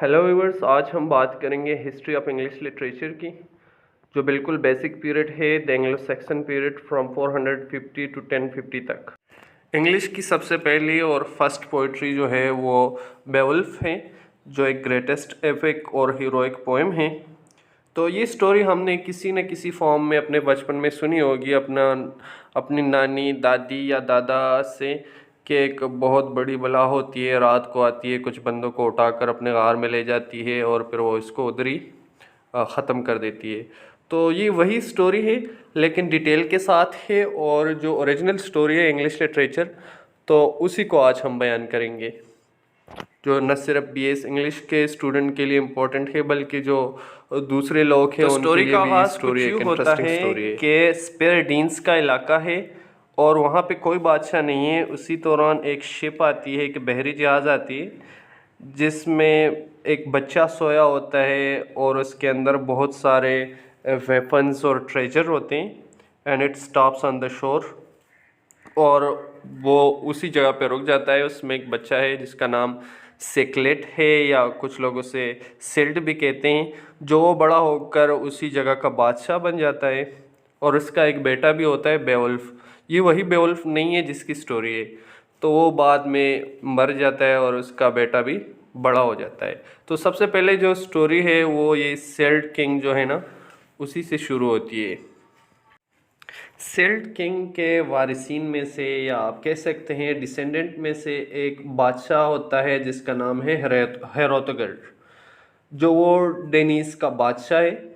Hello viewers, आज हम बात करेंगे हिस्ट्री ऑफ इंग्लिश लिटरेचर की, जो बिल्कुल बेसिक पीरियड है the Anglo Saxon period from 450 to 1050 तक। इंग्लिश की सबसे पहली और फर्स्ट पोइट्री जो है वो बेवुल्फ है, जो एक ग्रेटेस्ट एपिक और हीरोइक पोएम है। तो ये स्टोरी हमने किसी न किसी फॉर्म में अपने बचपन में सुनी होगी अपनी नानी, दादी या दादा से, कि एक बहुत बड़ी बला होती है, रात को आती है, कुछ बंदों को उठाकर अपने गार में ले जाती है और फिर वो इसको उधर ही ख़त्म कर देती है। तो ये वही स्टोरी है लेकिन डिटेल के साथ है, और जो ओरिजिनल स्टोरी है इंग्लिश लिटरेचर, तो उसी को आज हम बयान करेंगे, जो न सिर्फ बीएस इंग्लिश के स्टूडेंट के लिए इम्पोर्टेंट है बल्कि जो दूसरे लोग हैं उनके लिए भी स्टोरी एक इंटरेस्टिंग स्टोरी है। कि स्पेरडीन्स का इलाका है और वहाँ पे कोई बादशाह नहीं है। उसी दौरान एक शिप आती है, एक बहरी जहाज़ आती है जिसमें एक बच्चा सोया होता है और उसके अंदर बहुत सारे वेपन्स और ट्रेजर होते हैं। And it stops on the shore, और वो उसी जगह पे रुक जाता है। उसमें एक बच्चा है जिसका नाम सेक्लेट है, या कुछ लोग उसे सिल्ड भी कहते हैं, जो वो बड़ा होकर उसी जगह का बादशाह बन जाता है। और उसका एक बेटा भी होता है बेवुल्फ। ये वही बेवुल्फ नहीं है जिसकी स्टोरी है, तो वो बाद में मर जाता है और उसका बेटा भी बड़ा हो जाता है। तो सबसे पहले जो स्टोरी है वो ये सेल्ड किंग जो है ना, उसी से शुरू होती है। सेल्ट किंग के वारिसीन में से, या आप कह सकते हैं डिसेंडेंट में से, एक बादशाह होता है जिसका नाम है हेरोतगर, जो वो डेनीस का बादशाह है।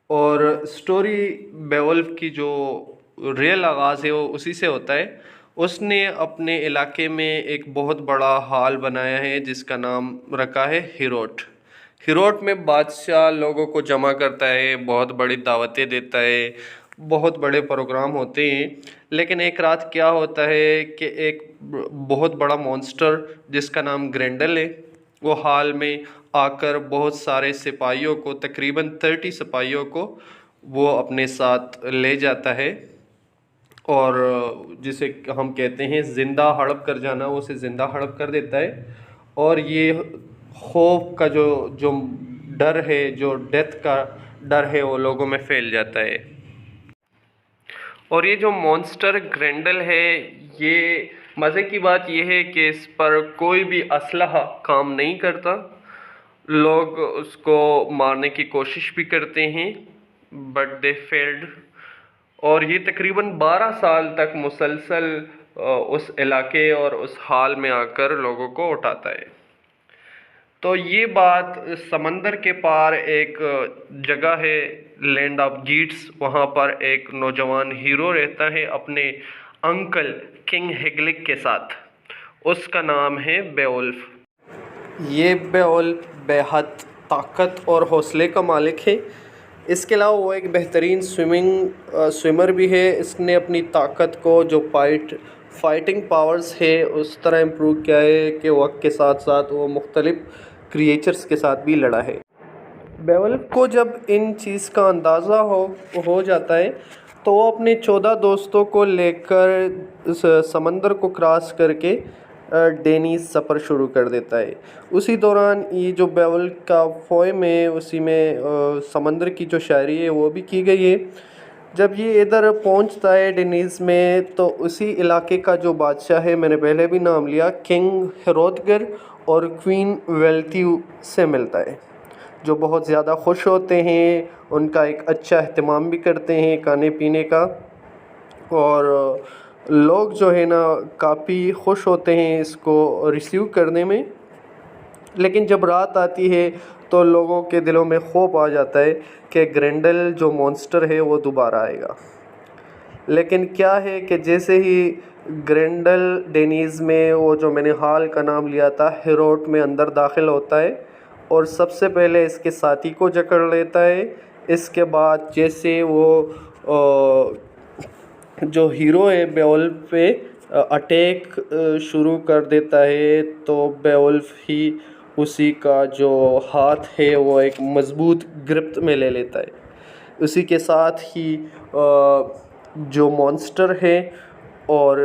और स्टोरी बेवुल्फ की जो रियल आगाज़ है वो उसी से होता है। उसने अपने इलाके में एक बहुत बड़ा हॉल बनाया है जिसका नाम रखा है हिरोट। हिरोट में बादशाह लोगों को जमा करता है, बहुत बड़ी दावतें देता है, बहुत बड़े प्रोग्राम होते हैं। लेकिन एक रात क्या होता है कि एक बहुत बड़ा मॉन्स्टर जिसका नाम ग्रेंडल है, वो हाल में आकर बहुत सारे सिपाहियों को, तकरीबन 30 सिपाहियों को, वो अपने साथ ले जाता है। और जिसे हम कहते हैं ज़िंदा हड़प कर जाना, वो उसे ज़िंदा हड़प कर देता है। और ये खौफ का जो जो डर है, जो डेथ का डर है, वो लोगों में फैल जाता है। और ये जो मॉन्स्टर ग्रेंडल है, ये मज़े की बात ये है कि इस पर कोई भी असलहा काम नहीं करता। लोग उसको मारने की कोशिश भी करते हैं बट दे फेल्ड। और ये तकरीबन 12 साल तक मुसलसल उस इलाके और उस हाल में आकर लोगों को उठाता है। तो ये बात समंदर के पार एक जगह है, लैंड ऑफ गीट्स। वहाँ पर एक नौजवान हीरो रहता है अपने अंकल किंग हेगलिक के साथ। उसका नाम है बेवुल्फ। ये बेवुल्फ बेहद ताकत और हौसले का मालिक है। इसके अलावा वो एक बेहतरीन स्विमर भी है। इसने अपनी ताकत को, जो फाइटिंग पावर्स है, उस तरह इम्प्रूव किया है कि वक्त के साथ साथ वो मुख्तलिफ क्रिएचर्स के साथ भी लड़ा है। बेवुल्फ को जब इन चीज़ का अंदाज़ा हो जाता है तो वो अपने 14 दोस्तों को लेकर समंदर को क्रॉस करके डेनीज सफ़र शुरू कर देता है। उसी दौरान ये जो बेवुल्फ का पोएम है, उसी में समंदर की जो शायरी है वो भी की गई है। जब ये इधर पहुंचता है डेनीज में, तो उसी इलाके का जो बादशाह है, मैंने पहले भी नाम लिया, किंग हेरोदगर और क्वीन वेल्थ्यू से मिलता है, जो बहुत ज़्यादा खुश होते हैं। उनका एक अच्छा एहतमाम भी करते हैं खाने पीने का, और लोग जो है ना काफ़ी खुश होते हैं इसको रिसीव करने में। लेकिन जब रात आती है तो लोगों के दिलों में खौफ आ जाता है कि ग्रेंडल जो मॉन्स्टर है वो दोबारा आएगा। लेकिन क्या है कि जैसे ही ग्रेंडल डेनीज़ में, वो जो मैंने हाल का नाम लिया था, हिरोट में अंदर दाखिल होता है और सबसे पहले इसके साथी को जकड़ लेता है। इसके बाद जैसे वो जो हीरो है बेवुल्फ पे अटैक शुरू कर देता है, तो बेवुल्फ ही उसी का जो हाथ है वो एक मज़बूत गिरफ्त में ले लेता है। उसी के साथ ही जो मॉन्स्टर है और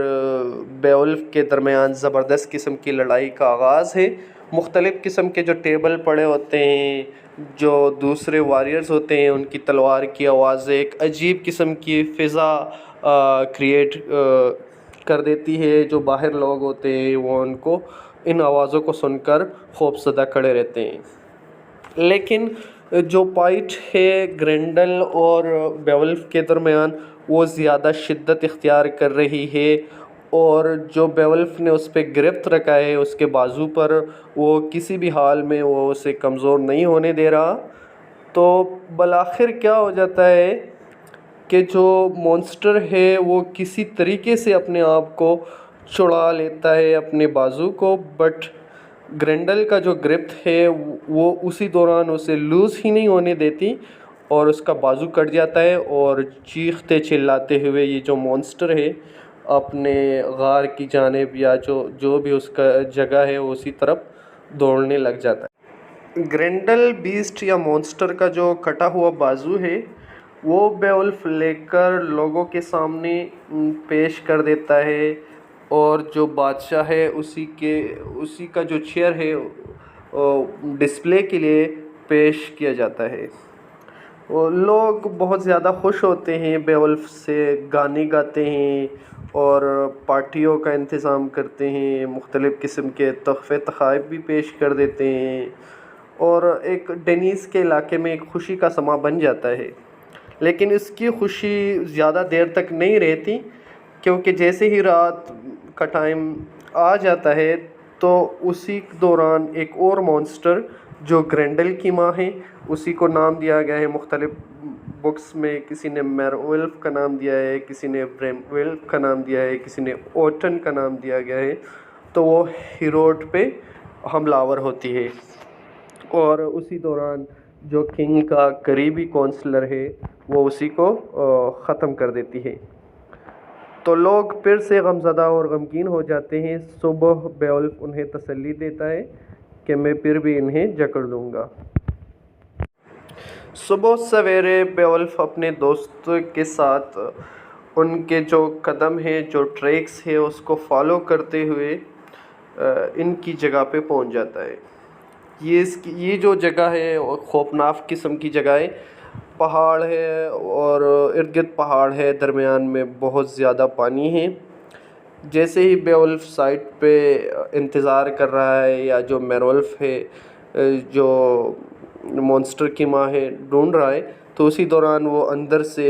बेवुल्फ के दरमियान ज़बरदस्त किस्म की लड़ाई का आगाज़ है। मुख्तलिफ़ किस्म के जो टेबल पड़े होते हैं, जो दूसरे वॉरियर्स होते हैं उनकी तलवार की आवाज़ें एक अजीब किस्म की फ़िज़ा क्रिएट कर देती है। जो बाहर लोग होते हैं वो उनको इन आवाज़ों को सुनकर खौफज़दा खड़े रहते हैं। लेकिन जो फाइट है ग्रेंडल और बेवल्फ के दरमियान वो ज़्यादा शिद्दत इख्तियार कर रही है और जो बेवल्फ ने उस पे गिरफ्त रखा है उसके बाजू पर, वो किसी भी हाल में वो उसे कमज़ोर नहीं होने दे रहा। तो बलाखिर क्या हो जाता है कि जो मॉन्स्टर है वो किसी तरीके से अपने आप को छुड़ा लेता है अपने बाजू को, बट ग्रेंडल का जो ग्रिप है वो उसी दौरान उसे लूज़ ही नहीं होने देती और उसका बाजू कट जाता है और चीखते चिल्लाते हुए ये जो मॉन्स्टर है अपने गार की जानिब या जो जो भी उसका जगह है उसी तरफ दौड़ने लग जाता है। ग्रेंडल बीस्ट या मॉन्स्टर का जो कटा हुआ बाजू है वो बेवल्फ लेकर लोगों के सामने पेश कर देता है और जो बादशाह है उसी का जो चेयर है डिस्प्ले के लिए पेश किया जाता है। और लोग बहुत ज़्यादा खुश होते हैं, बेवल्फ से गाने गाते हैं और पार्टियों का इंतज़ाम करते हैं, मुख्तलिफ़ किस्म के तोहफ़े तोहफ़ाइफ भी पेश कर देते हैं और एक डेनीज़ के इलाके में एक खुशी का समा बन जाता है। लेकिन इसकी खुशी ज़्यादा देर तक नहीं रहती, क्योंकि जैसे ही रात का टाइम आ जाता है तो उसी दौरान एक और मॉन्स्टर जो ग्रेंडल की माँ है, उसी को नाम दिया गया है मुख्तलिफ़ बुक्स में। किसी ने मेरवुल्फ का नाम दिया है, किसी ने ब्रेमवुल्फ का नाम दिया है, किसी ने ओटन का नाम दिया गया है। तो वो हीरोड पे हमलावर होती है और उसी दौरान जो किंग का करीबी काउंसलर है वो उसी को ख़त्म कर देती है। तो लोग फिर से गमज़दा और गमगीन हो जाते हैं। सुबह बेवल्फ उन्हें तसल्ली देता है कि मैं फिर भी इन्हें जकड़ लूँगा। सुबह सवेरे बेवल्फ अपने दोस्त के साथ उनके जो कदम है, जो ट्रैक्स है उसको फॉलो करते हुए इनकी जगह पे पहुंच जाता है। ये जो जगह है वो खौफनाक किस्म की जगह है। पहाड़ है और इर्द गिर्द पहाड़ है, दरमियान में बहुत ज़्यादा पानी है। जैसे ही बेवल्फ साइट पे इंतज़ार कर रहा है या जो मेरवल्फ है जो मॉन्स्टर की माँ है ढूंढ रहा है, तो उसी दौरान वो अंदर से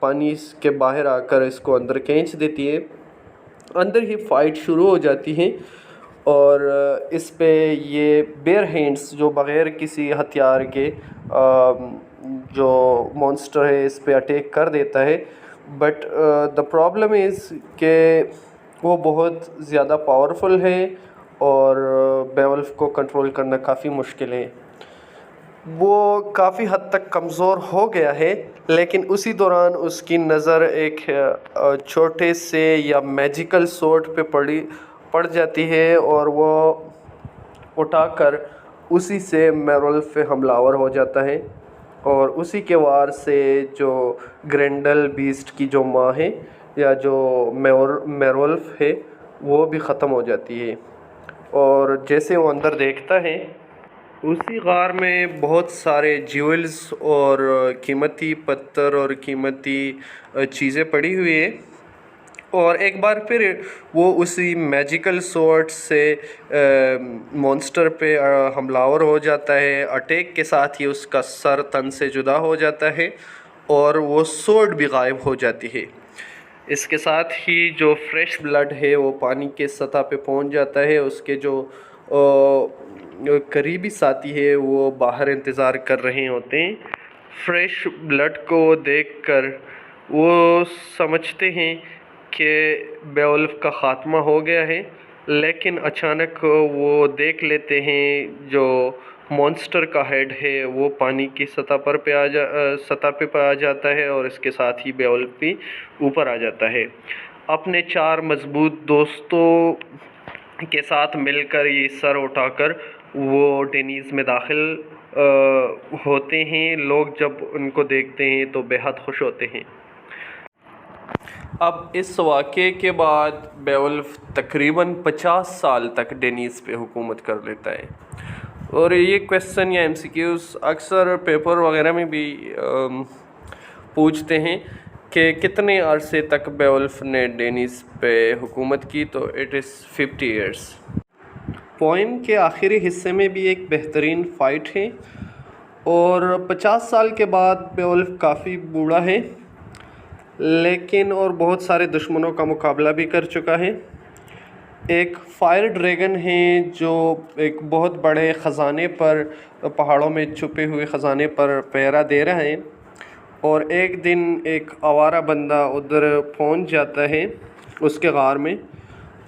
पानी के बाहर आकर इसको अंदर खींच देती है। अंदर ही फाइट शुरू हो जाती है और इस पे ये बेयर हैंड्स जो बग़ैर किसी हथियार के जो मॉन्स्टर है इस पे अटैक कर देता है। बट द प्रॉब्लम इज़ कि वो बहुत ज़्यादा पावरफुल है और बेवल्फ को कंट्रोल करना काफ़ी मुश्किल है। वो काफ़ी हद तक कमज़ोर हो गया है, लेकिन उसी दौरान उसकी नज़र एक छोटे से या मैजिकल स्वॉर्ड पे पड़ जाती है और वो उठाकर उसी से मेरवल्फ पे हमलावर हो जाता है और उसी के वार से जो ग्रेंडल बीस्ट की जो माँ है या जो मेरवल्फ है वो भी ख़त्म हो जाती है। और जैसे वो अंदर देखता है उसी गार में बहुत सारे ज्वेल्स और कीमती पत्थर और कीमती चीज़ें पड़ी हुई है और एक बार फिर वो उसी मैजिकल स्वॉर्ड से मॉन्स्टर पे हमलावर हो जाता है। अटैक के साथ ही उसका सर तन से जुदा हो जाता है और वो स्वॉर्ड भी गायब हो जाती है। इसके साथ ही जो फ्रेश ब्लड है वो पानी के सतह पे पहुंच जाता है। उसके जो करीबी साथी है वो बाहर इंतज़ार कर रहे होते हैं। फ्रेश ब्लड को देखकर वो समझते हैं कि बेवल्फ का ख़ात्मा हो गया है, लेकिन अचानक वो देख लेते हैं जो मॉन्स्टर का हेड है वो पानी की सतह पे आ जाता है और इसके साथ ही बेवल्फ भी ऊपर आ जाता है। अपने 4 मज़बूत दोस्तों के साथ मिलकर ये सर उठाकर वो डेनीज़ में दाखिल होते हैं। लोग जब उनको देखते हैं तो बेहद खुश होते हैं। अब इस वाक़े के बाद बेवुल्फ तकरीबन 50 साल तक डेनीज़ पे हुकूमत कर लेता है। और ये क्वेश्चन या एमसीक्यूज़ अक्सर पेपर वगैरह में भी पूछते हैं कि कितने अरसे तक बेवुल्फ ने डेनीज़ पे हुकूमत की, तो इट इज़ 50 ईयर्स। पोएम के आखिरी हिस्से में भी एक बेहतरीन फ़ाइट है और 50 साल के बाद बेवुल्फ काफ़ी बूढ़ा है, लेकिन और बहुत सारे दुश्मनों का मुकाबला भी कर चुका है। एक फायर ड्रैगन है जो एक बहुत बड़े ख़जाने पर, पहाड़ों में छुपे हुए ख़जाने पर पहरा दे रहा है, और एक दिन एक आवारा बंदा उधर पहुंच जाता है उसके गार में,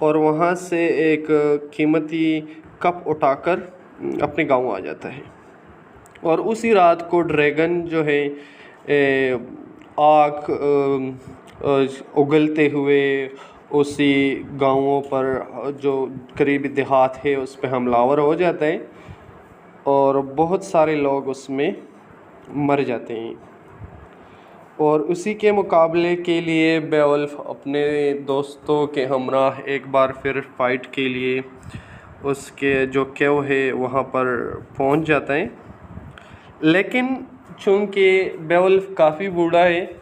और वहां से एक कीमती कप उठाकर अपने गांव आ जाता है। और उसी रात को ड्रैगन जो है आग उगलते हुए उसी गांवों पर जो करीबी देहात है उस पर हमलावर हो जाता है और बहुत सारे लोग उसमें मर जाते हैं। और उसी के मुकाबले के लिए बेवुल्फ अपने दोस्तों के हमराह एक बार फिर फ़ाइट के लिए उसके जो केव है वहाँ पर पहुँच जाता है। लेकिन चूँकि बेवुल्फ काफ़ी बूढ़ा है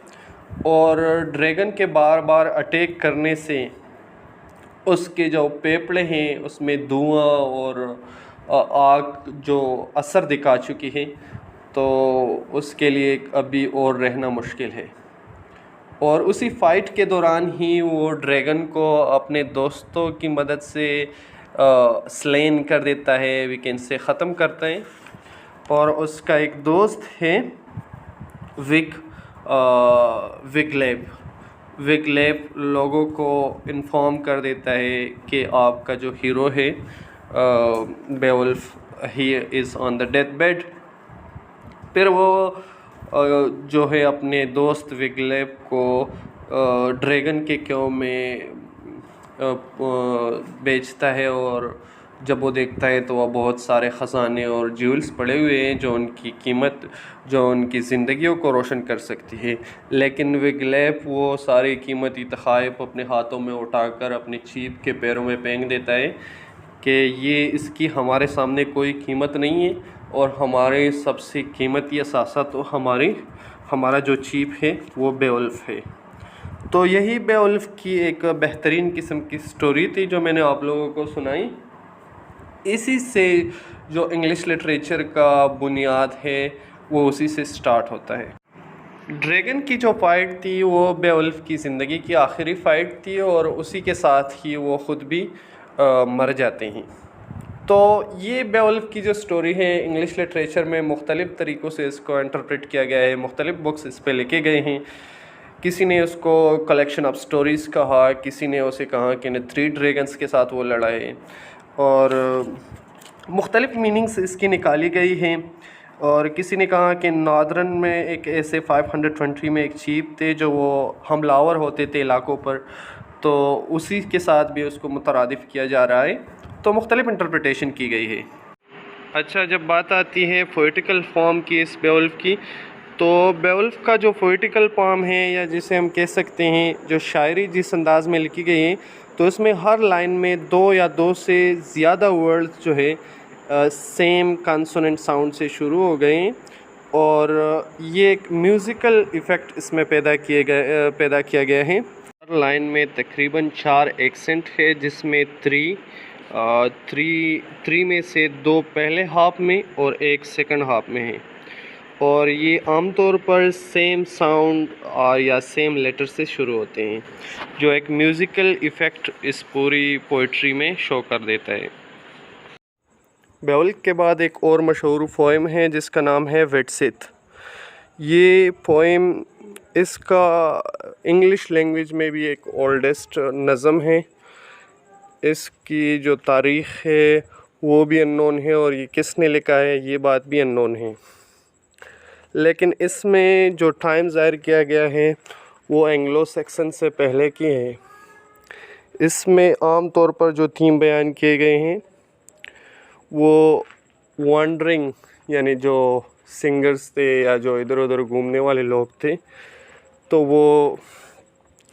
और ड्रैगन के बार बार अटैक करने से उसके जो फेफड़े हैं उसमें धुआं और आग जो असर दिखा चुकी है, तो उसके लिए अभी और रहना मुश्किल है। और उसी फ़ाइट के दौरान ही वो ड्रैगन को अपने दोस्तों की मदद से स्लेन कर देता है, वीकेंड से ख़त्म करता है। और उसका एक दोस्त है विगलेब लोगों को इन्फॉर्म कर देता है कि आपका जो हीरो है Beowulf, he is on the death bed. फिर वो जो है अपने दोस्त विगलेब को ड्रैगन के क्यों में बेचता है, और जब वो देखता है तो वह बहुत सारे ख़जाने और ज्वेल्स पड़े हुए हैं जो उनकी कीमत, जो उनकी ज़िंदगियों को रोशन कर सकती है। लेकिन विगलेब वो सारी कीमती तख़ाइफ अपने हाथों में उठाकर अपने चीप के पैरों में फेंक देता है कि ये इसकी हमारे सामने कोई कीमत नहीं है, और हमारे सबसे कीमती असासा तो हमारा जो चीप है वो बेवुल्फ है। तो यही बेवुल्फ की एक बेहतरीन किस्म की स्टोरी थी जो मैंने आप लोगों को सुनाई। इसी से जो इंग्लिश लिटरेचर का बुनियाद है वो उसी से स्टार्ट होता है। ड्रैगन की जो फ़ाइट थी वो बेवुल्फ की ज़िंदगी की आखिरी फ़ाइट थी, और उसी के साथ ही वो ख़ुद भी मर जाते हैं। तो ये बेवुल्फ की जो स्टोरी है इंग्लिश लिटरेचर में मुख्तलिफ़ तरीक़ों से इसको इंटरप्रेट किया गया है, मुख्तलिफ़ बुक्स इस पे लिखे गए हैं। किसी ने उसको कलेक्शन ऑफ स्टोरीज़ कहा, किसी ने उसे कहा कि ने 3 ड्रैगन्स के साथ वो लड़ा है, और मुख्तलिफ़ मीनिंग्स इसकी निकाली गई हैं। और किसी ने कहा कि नॉर्दर्न में एक ऐसे 520 में एक चीफ थे जो वो हमलावर होते थे इलाकों पर, तो उसी के साथ भी उसको मुतरादिफ़ किया जा रहा है। तो मुख्तलिफ़ इंटरप्रिटेशन की गई है। अच्छा, जब बात आती है पोइटिकल फॉर्म की इस बेवुल्फ की, तो बेवुल्फ का जो पोइटिकल फॉर्म है, या जिसे हम कह सकते हैं जो शायरी जिस अंदाज़ में लिखी गई है, तो इसमें हर लाइन में 2 या 2 से ज़्यादा वर्ड्स जो है सेम कॉन्सोनेंट साउंड से शुरू हो गए हैं, और ये एक म्यूज़िकल इफ़ेक्ट इसमें पैदा किया गया है। हर लाइन में तकरीबन 4 एक्सेंट है, जिसमें 3 में से 2 पहले हाफ में और 1 सेकंड हाफ में है, और ये आमतौर पर सेम साउंड और या सेम लेटर से शुरू होते हैं, जो एक म्यूज़िकल इफ़ेक्ट इस पूरी पोइट्री में शो कर देता है। बेवुल्फ के बाद एक और मशहूर पोएम है जिसका नाम है वेटसिथ। ये पोएम इसका इंग्लिश लैंग्वेज में भी एक ओल्डेस्ट नज़म है। इसकी जो तारीख़ है वो भी अननोन है, और ये किसने लिखा है ये बात भी अननोन है। लेकिन इसमें जो टाइम ज़ाहिर किया गया है वो एंग्लो सैक्सन से पहले की है। इसमें आम तौर पर जो थीम बयान किए गए हैं वो वॉन्डरिंग, यानी जो सिंगर्स थे या जो इधर उधर घूमने वाले लोग थे, तो वो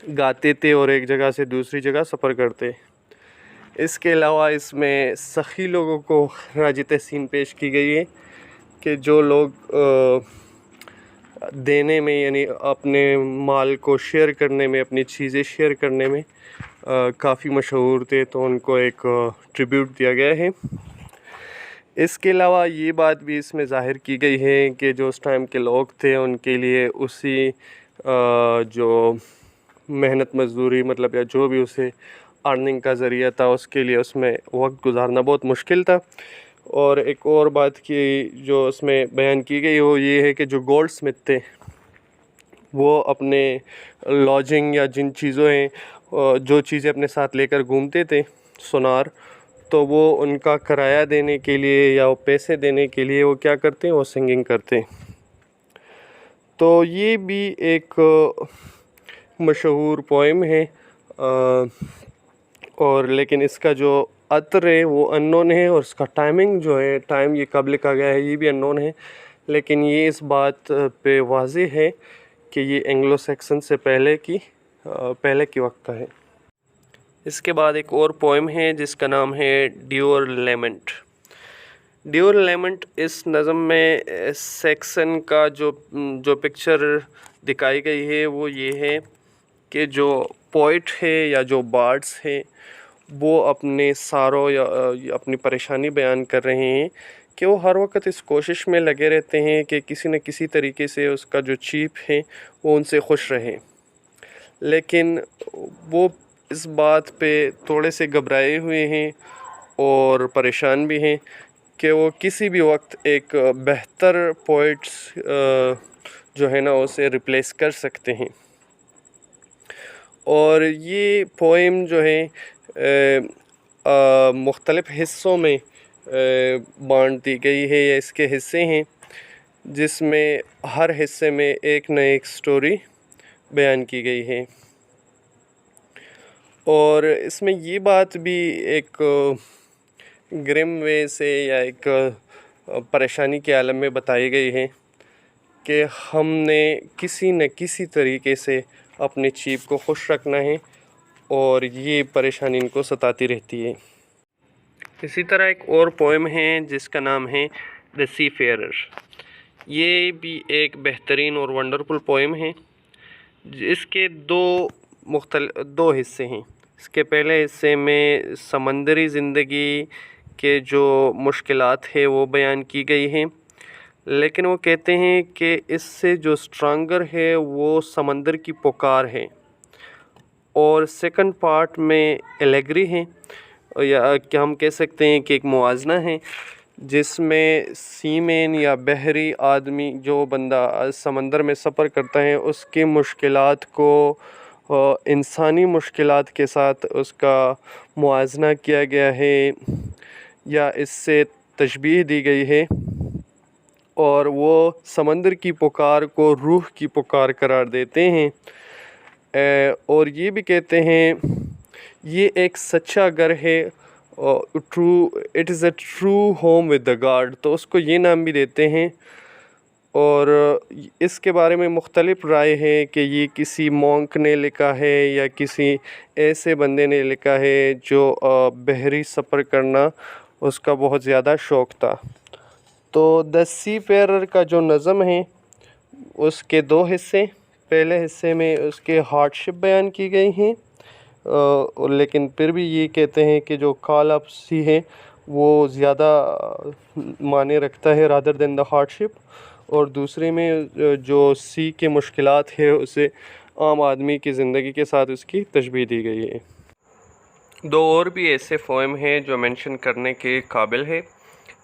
गाते थे और एक जगह से दूसरी जगह सफ़र करते। इसके अलावा इसमें सखी लोगों को खराज तहसीन पेश की गई है कि जो लोग देने में यानी अपने माल को शेयर करने में, अपनी चीज़ें शेयर करने में काफ़ी मशहूर थे, तो उनको एक ट्रिब्यूट दिया गया है। इसके अलावा ये बात भी इसमें ज़ाहिर की गई है कि जो उस टाइम के लोग थे उनके लिए उसी जो मेहनत मज़दूरी मतलब या जो भी उसे अर्निंग का ज़रिया था उसके लिए उसमें वक्त गुजारना बहुत मुश्किल था। और एक और बात की जो उसमें बयान की गई वो ये है कि जो गोल्ड स्मिथ थे वो अपने लॉजिंग या जिन चीज़ों जो चीज़ें अपने साथ लेकर घूमते थे सुनार, तो वो उनका किराया देने के लिए या वो पैसे देने के लिए वो क्या करते हैं, वो सिंगिंग करते हैं। तो ये भी एक मशहूर पोएम है और लेकिन इसका जो अतर है वो अननोन है और इसका टाइमिंग जो है, टाइम ये कब लिखा गया है ये भी अननोन है। लेकिन ये इस बात पे वाज़ेह है कि ये एंग्लो सैक्सन से पहले की वक्त का है। इसके बाद एक और पोएम है जिसका नाम है ड्यूर लेमेंट। ड्यूर लेमेंट इस नज़म में सैक्सन का जो पिक्चर दिखाई गई है वो ये है कि जो पोइट है या जो बार्ड्स हैं वो अपने सारों या अपनी परेशानी बयान कर रहे हैं कि वो हर वक्त इस कोशिश में लगे रहते हैं कि किसी न किसी तरीके से उसका जो चीफ है वो उनसे खुश रहे। लेकिन वो इस बात पे थोड़े से घबराए हुए हैं और परेशान भी हैं कि वो किसी भी वक्त एक बेहतर पोइट्स जो है ना उसे रिप्लेस कर सकते हैं। और ये पोएम जो है मुख्तलिफ़ हिस्सों में बाँट दी गई है या इसके हिस्से हैं जिसमें हर हिस्से में एक न एक स्टोरी बयान की गई है। और इसमें ये बात भी एक ग्रिम वे से या एक परेशानी के आलम में बताई गई है कि हमने किसी न किसी तरीके से अपने चीफ को खुश रखना है और ये परेशानी इनको सताती रहती है। इसी तरह एक और पोएम है जिसका नाम है द सी फेरर। ये भी एक बेहतरीन और वंडरफुल पोएम है जिसके दो हिस्से हैं। इसके पहले हिस्से में समंदरी ज़िंदगी के जो मुश्किलात है वो बयान की गई हैं, लेकिन वो कहते हैं कि इससे जो स्ट्रॉन्गर है वो समंदर की पुकार है। और सेकंड पार्ट में एलेगरी है या क्या हम कह सकते हैं कि एक मुआजना है जिसमें सीमेन या बहरी आदमी जो बंदा समंदर में सफ़र करता है उसकी मुश्किलात को इंसानी मुश्किलात के साथ उसका मुआजना किया गया है या इससे तशबीह दी गई है और वो समंदर की पुकार को रूह की पुकार करार देते हैं। और ये भी कहते हैं ये एक सच्चा घर है, it is a true home with the God, तो उसको ये नाम भी देते हैं। और इसके बारे में मुख्तलिफ़ राय है कि ये किसी मॉन्क ने लिखा है या किसी ऐसे बंदे ने लिखा है जो बहरी सफ़र करना उसका बहुत ज़्यादा शौक़ था। तो द सी फेरर का जो नज़म है उसके दो हिस्से, पहले हिस्से में उसके हार्डशिप बयान की गई हैं लेकिन फिर भी ये कहते हैं कि जो कॉल ऑफ सी है वो ज़्यादा माने रखता है रादर देन द हार्डशिप। और दूसरे में जो सी के मुश्किलात है उसे आम आदमी की ज़िंदगी के साथ उसकी तशबीह दी गई है। दो और भी ऐसे पोएम हैं जो मेंशन करने के काबिल है।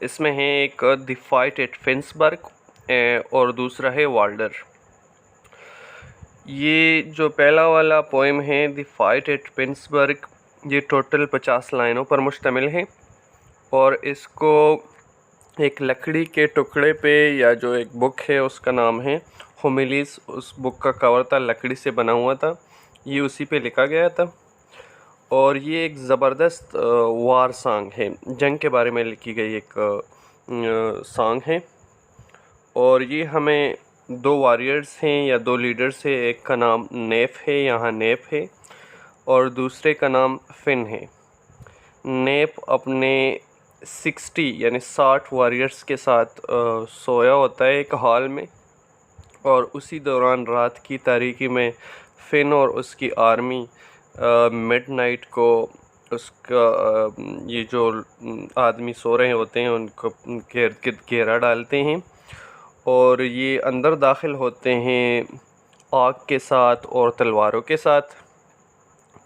इसमें है एक द फाइट एट फिंसबर्ग और दूसरा है वाल्डर। ये जो पहला वाला पोएम है द फाइट एट फिंसबर्ग ये टोटल 50 लाइनों पर मुश्तमिल है और इसको एक लकड़ी के टुकड़े पे या जो एक बुक है उसका नाम है होमिलीज, उस बुक का कवर था लकड़ी से बना हुआ था, ये उसी पे लिखा गया था। और ये एक ज़बरदस्त वार सॉन्ग है, जंग के बारे में लिखी गई एक सॉन्ग है और ये हमें दो वॉरियर्स हैं या दो लीडर्स हैं। एक का नाम नेफ है, यहाँ नेफ है, और दूसरे का नाम फिन है। नेप अपने 60 यानी 60 वॉरियर्स के साथ सोया होता है एक हॉल में, और उसी दौरान रात की तारीकी में फिन और उसकी आर्मी मिडनाइट को उसका ये जो आदमी सो रहे होते हैं उनको घेरा डालते हैं, और ये अंदर दाखिल होते हैं आग के साथ और तलवारों के साथ।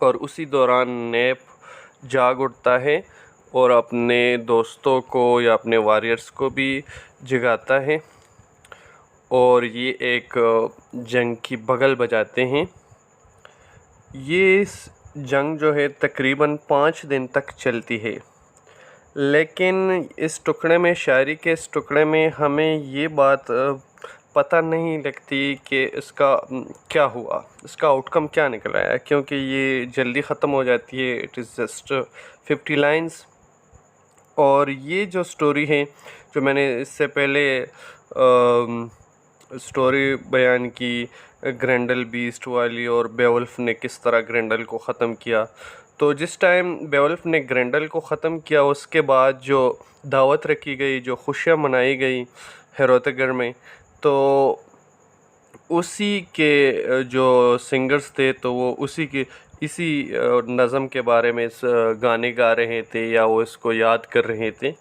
और उसी दौरान नेप जाग उठता है और अपने दोस्तों को या अपने वॉरियर्स को भी जगाता है, और ये एक जंग की बगल बजाते हैं। ये जंग जो है तकरीबन 5 दिन तक चलती है। लेकिन इस टुकड़े में, शायरी के इस टुकड़े में, हमें ये बात पता नहीं लगती कि इसका क्या हुआ, इसका आउटकम क्या निकला है, क्योंकि ये जल्दी ख़त्म हो जाती है। It is just 50 lines. और ये जो स्टोरी है, जो मैंने इससे पहले स्टोरी बयान की ग्रेंडल बीस्ट वाली, और बेवुल्फ ने किस तरह ग्रेंडल को ख़त्म किया, तो जिस टाइम बेवुल्फ ने ग्रेंडल को ख़त्म किया उसके बाद जो दावत रखी गई, जो खुशियाँ मनाई गई हेरोतगढ़ में, तो उसी के जो सिंगर्स थे तो वो इसी नज़म के बारे में इस गाने गा रहे थे या वो इसको याद कर रहे थे।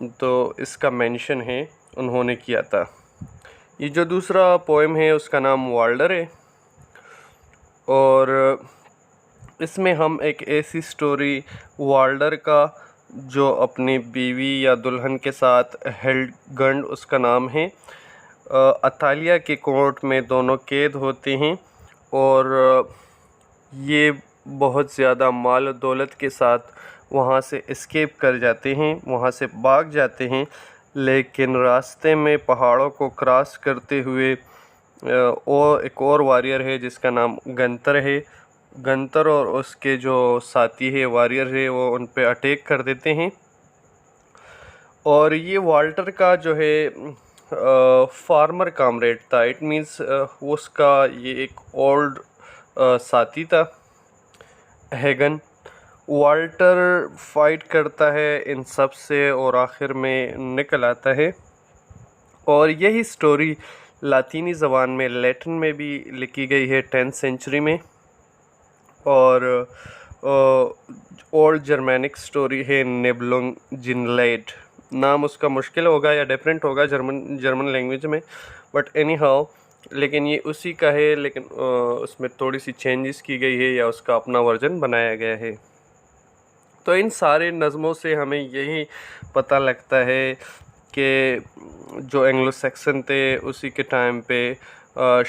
तो इसका मेंशन है, उन्होंने किया था। ये जो दूसरा पोएम है उसका नाम वाल्डर है, और इसमें हम एक ऐसी स्टोरी वाल्डर का जो अपनी बीवी या दुल्हन के साथ हिल्डगंड उसका नाम है, अतालिया के कोर्ट में दोनों कैद होते हैं, और ये बहुत ज़्यादा माल दौलत के साथ वहाँ से एस्केप कर जाते हैं, वहाँ से भाग जाते हैं। लेकिन रास्ते में पहाड़ों को क्रॉस करते हुए और एक और वॉरियर है जिसका नाम गंतर है। गंतर और उसके जो साथी है वॉरियर है वो उन पे अटैक कर देते हैं, और ये वाल्टर का जो है फार्मर कामरेड था। इट मीन्स उसका ये एक ओल्ड साथी था, हैगन। वाल्टर फाइट करता है इन सब से और आखिर में निकल आता है। और यही स्टोरी लातीनी ज़बान में, लैटिन में भी लिखी गई है 10th सेंचुरी में, और ओल्ड जर्मैनिक स्टोरी है निबलुंग जिनलेड। नाम उसका मुश्किल होगा या डिफरेंट होगा जर्मन लैंग्वेज में, बट एनी हाउ, लेकिन ये उसी का है, लेकिन उसमें थोड़ी सी चेंजेस की गई है या उसका अपना वर्जन बनाया गया है। तो इन सारे नज़मों से हमें यही पता लगता है कि जो एंग्लो सैक्सन थे उसी के टाइम पे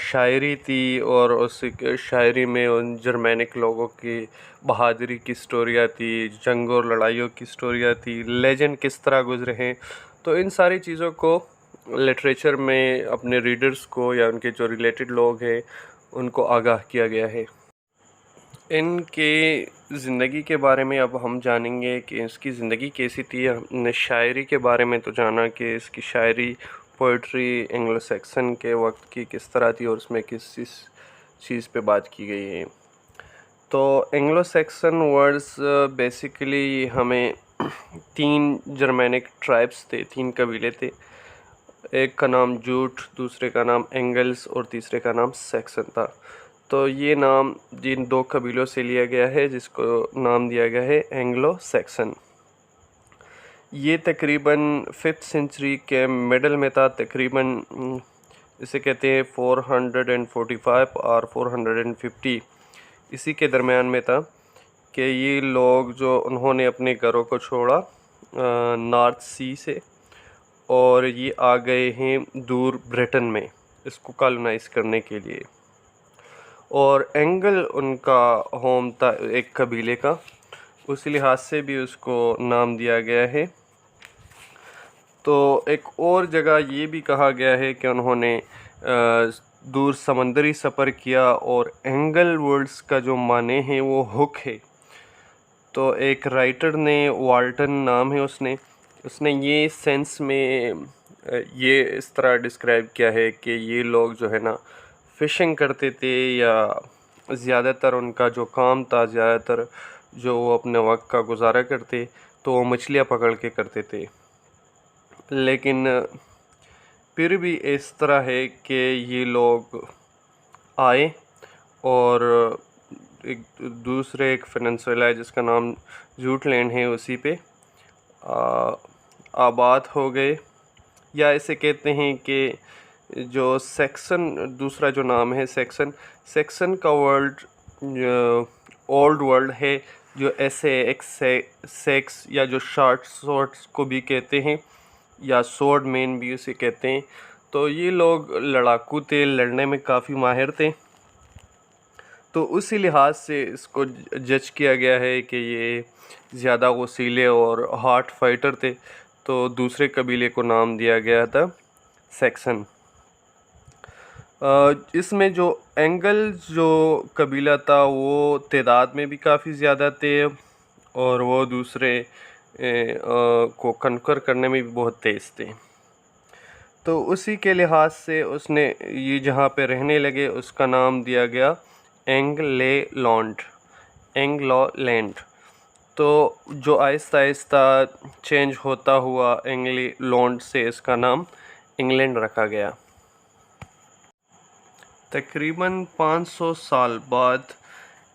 शायरी थी, और उसी शायरी में उन जर्मैनिक लोगों की बहादुरी की स्टोरियाँ थी, जंग और लड़ाइयों की स्टोरियाँ थी, लेजेंड किस तरह गुजरे हैं। तो इन सारी चीज़ों को लिटरेचर में अपने रीडर्स को या उनके जो रिलेटेड लोग हैं उनको आगाह किया गया है। इनके ज़िंदगी के बारे में अब हम जानेंगे कि इसकी ज़िंदगी कैसी थी। हमने शायरी के बारे में तो जाना कि इसकी शायरी, पोइट्री एंग्लो सैक्सन के वक्त की किस तरह थी और उसमें किस चीज़ पे बात की गई है। तो एंग्लो सैक्सन वर्ड्स बेसिकली हमें 3 जर्मैनिक ट्राइब्स थे, 3 कबीले थे। एक का नाम जूट, दूसरे का नाम एंगल्स और तीसरे का नाम सैक्सन था। तो ये नाम जिन 2 कबीलों से लिया गया है, जिसको नाम दिया गया है एंग्लो सैक्सन। ये तकरीबन 5th सेंचुरी के मिडल में था, तकरीबन इसे कहते हैं 445 और 450, इसी के दरमियान में था कि ये लोग जो उन्होंने अपने घरों को छोड़ा नॉर्थ सी से, और ये आ गए हैं दूर ब्रिटेन में इसको कॉलोनाइज करने के लिए। और एंगल उनका होम था एक कबीले का, उसी लिहाज से भी उसको नाम दिया गया है। तो एक और जगह ये भी कहा गया है कि उन्होंने दूर समंदरी सफ़र किया, और एंगल वर्ड्स का जो माने हैं वो हुक है। तो एक राइटर ने, वाल्टन नाम है उसने ये सेंस में ये इस तरह डिस्क्राइब किया है कि ये लोग जो है ना फ़िशिंग करते थे, या ज़्यादातर उनका जो काम था, ज़्यादातर जो वो अपने वक्त का गुजारा करते तो वो मछलियाँ पकड़ के करते थे। लेकिन फिर भी इस तरह है कि ये लोग आए और एक दूसरे एक पेनिनसुला है जिसका नाम जूटलैंड है, उसी पे आबाद हो गए। या इसे कहते हैं कि जो सेक्सन, दूसरा जो नाम है सेक्सन, सेक्सन का वर्ल्ड ओल्ड वर्ल्ड है, जो सेक्स या जो शॉर्ट स्वॉर्ड्स को भी कहते हैं, या स्वॉर्ड मैन भी उसे कहते हैं। तो ये लोग लड़ाकू थे, लड़ने में काफ़ी माहिर थे। तो उसी लिहाज से इसको जज किया गया है कि ये ज़्यादा वसीले और हार्ड फाइटर थे, तो दूसरे कबीले को नाम दिया गया था सेक्सन। इसमें जो एंगल जो कबीला था वो तादाद में भी काफ़ी ज़्यादा थे, और वो दूसरे को कनकर करने में भी बहुत तेज़ थे। तो उसी के लिहाज से उसने ये जहाँ पे रहने लगे उसका नाम दिया गया एंग्लेलैंड, एंग्लोलैंड। तो जो आहिस्ता आहिस्ता चेंज होता हुआ एंग्लेलैंड से इसका नाम इंग्लैंड रखा गया। तकरीबन 500 साल बाद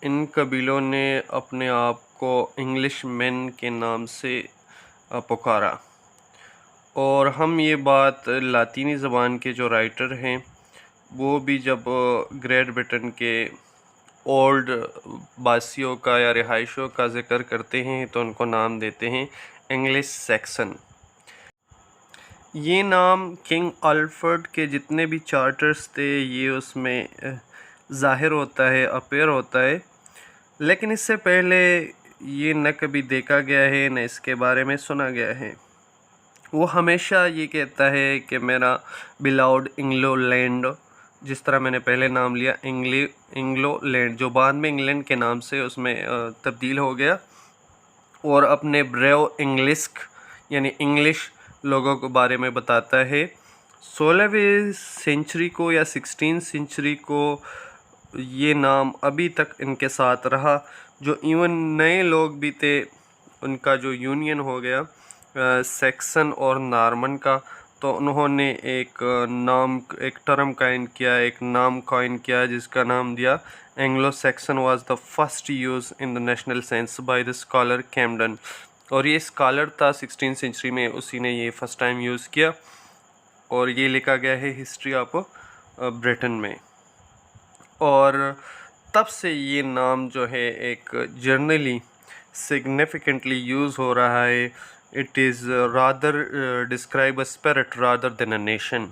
इन कबीलों ने अपने आप को इंग्लिश मैन के नाम से पुकारा, और हम ये बात लातीनी ज़बान के जो राइटर हैं वो भी जब ग्रेट ब्रिटेन के ओल्ड बासियों का या रिहाइशों का ज़िक्र करते हैं तो उनको नाम देते हैं इंग्लिश सैक्सन। ये नाम किंग अल्फ्रेड के जितने भी चार्टर्स थे ये उसमें ज़ाहिर होता है, अपीयर होता है, लेकिन इससे पहले ये न कभी देखा गया है न इसके बारे में सुना गया है। वो हमेशा ये कहता है कि मेरा बिलाउड इंग्लोलैंड, जिस तरह मैंने पहले नाम लिया इंग्लोलैंड, जो बाद में इंग्लैंड के नाम से उसमें तब्दील हो गया, और अपने ब्रेव इंग्लिस्क यानी इंग्लिश लोगों के बारे में बताता है। 16वीं सेंचुरी को या 16th सेंचुरी को ये नाम अभी तक इनके साथ रहा। जो इवन नए लोग भी थे उनका जो यूनियन हो गया सेक्सन और नॉर्मन का, तो उन्होंने एक टर्म काइन किया, एक नाम काइन किया जिसका नाम दिया Anglo Saxon was the first use in the national sense by the scholar Camden. और ये स्कॉलर था 16th सेंचुरी में, उसी ने ये फर्स्ट टाइम यूज़ किया, और ये लिखा गया है हिस्ट्री ऑफ ब्रिटेन में। और तब से ये नाम जो है एक जर्नली सिग्निफिकेंटली यूज़ हो रहा है। It is rather describe a spirit rather than a nation,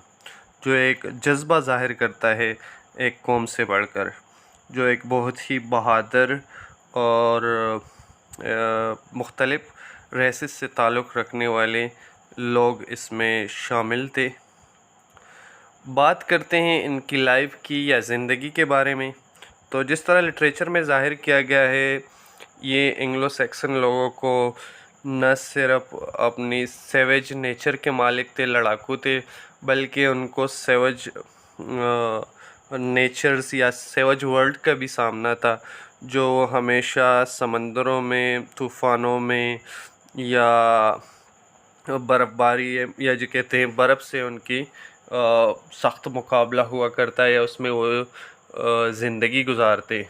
जो एक जज्बा ज़ाहिर करता है एक कौम से बढ़कर, जो एक बहुत ही बहादुर और मुख्तलिफ रेसेस से ताल्लुक़ रखने वाले लोग इसमें शामिल थे। बात करते हैं इनकी लाइफ की या ज़िंदगी के बारे में। तो जिस तरह लिटरेचर में ज़ाहिर किया गया है, ये एंग्लो सैक्सन लोगों को न सिर्फ अपनी सेवेज नेचर के मालिक थे, लड़ाकू थे, बल्कि उनको सेवेज नेचर्स या सेवेज वर्ल्ड का भी सामना था, जो हमेशा समंदरों में, तूफ़ानों में, या बर्फ़बारी या जो कहते हैं बर्फ़ से उनकी सख्त मुकाबला हुआ करता है, या उसमें वो ज़िंदगी गुजारते।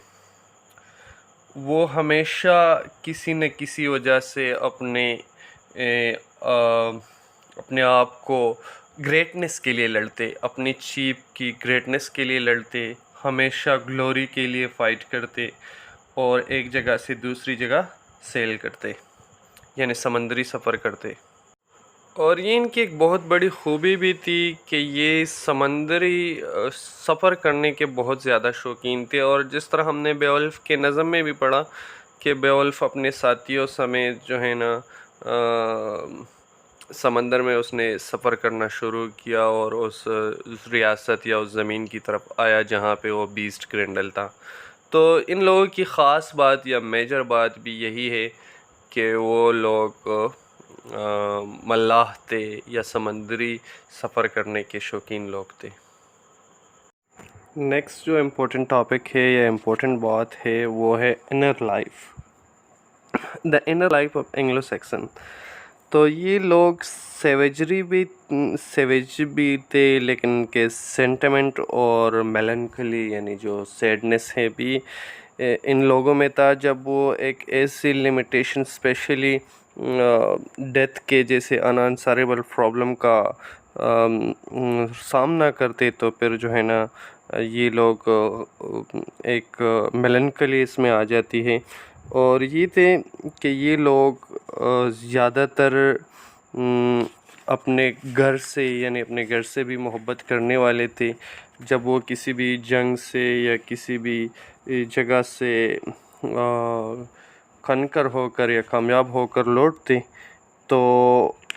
वो हमेशा किसी न किसी वजह से अपने आप को ग्रेटनेस के लिए लड़ते, अपनी चीप की ग्रेटनेस के लिए लड़ते, हमेशा ग्लोरी के लिए फ़ाइट करते, और एक जगह से दूसरी जगह सेल करते, यानी समंदरी सफ़र करते। और ये इनकी एक बहुत बड़ी खूबी भी थी कि ये समंदरी सफ़र करने के बहुत ज़्यादा शौकीन थे। और जिस तरह हमने बेवल्फ के नज़म में भी पढ़ा कि बेवल्फ अपने साथियों समेत जो है ना समंदर में उसने सफ़र करना शुरू किया, और उस रियासत या उस ज़मीन की तरफ आया जहाँ पे वो बीस्ट ग्रिंडल था। तो इन लोगों की ख़ास बात या मेजर बात भी यही है कि वो लोग मल्लाह थे या समंदरी सफ़र करने के शौकीन लोग थे। नेक्स्ट जो इम्पोर्टेंट टॉपिक है या इम्पोर्टेंट बात है वो है inner life, the inner life of Anglo Saxon. तो ये लोग सेवेज भी थे, लेकिन इनके सेंटिमेंट और मेलनकली यानी जो सैडनेस है भी इन लोगों में था। जब वो एक ऐसी लिमिटेशन स्पेशली डेथ के जैसे अनआंसरेबल प्रॉब्लम का सामना करते, तो फिर जो है ना ये लोग एक मेलनकली इसमें आ जाती है। और ये थे कि ये लोग ज़्यादातर अपने घर से यानी अपने घर से भी मोहब्बत करने वाले थे। जब वो किसी भी जंग से या किसी भी जगह से खनकर होकर या कामयाब होकर लौटते, तो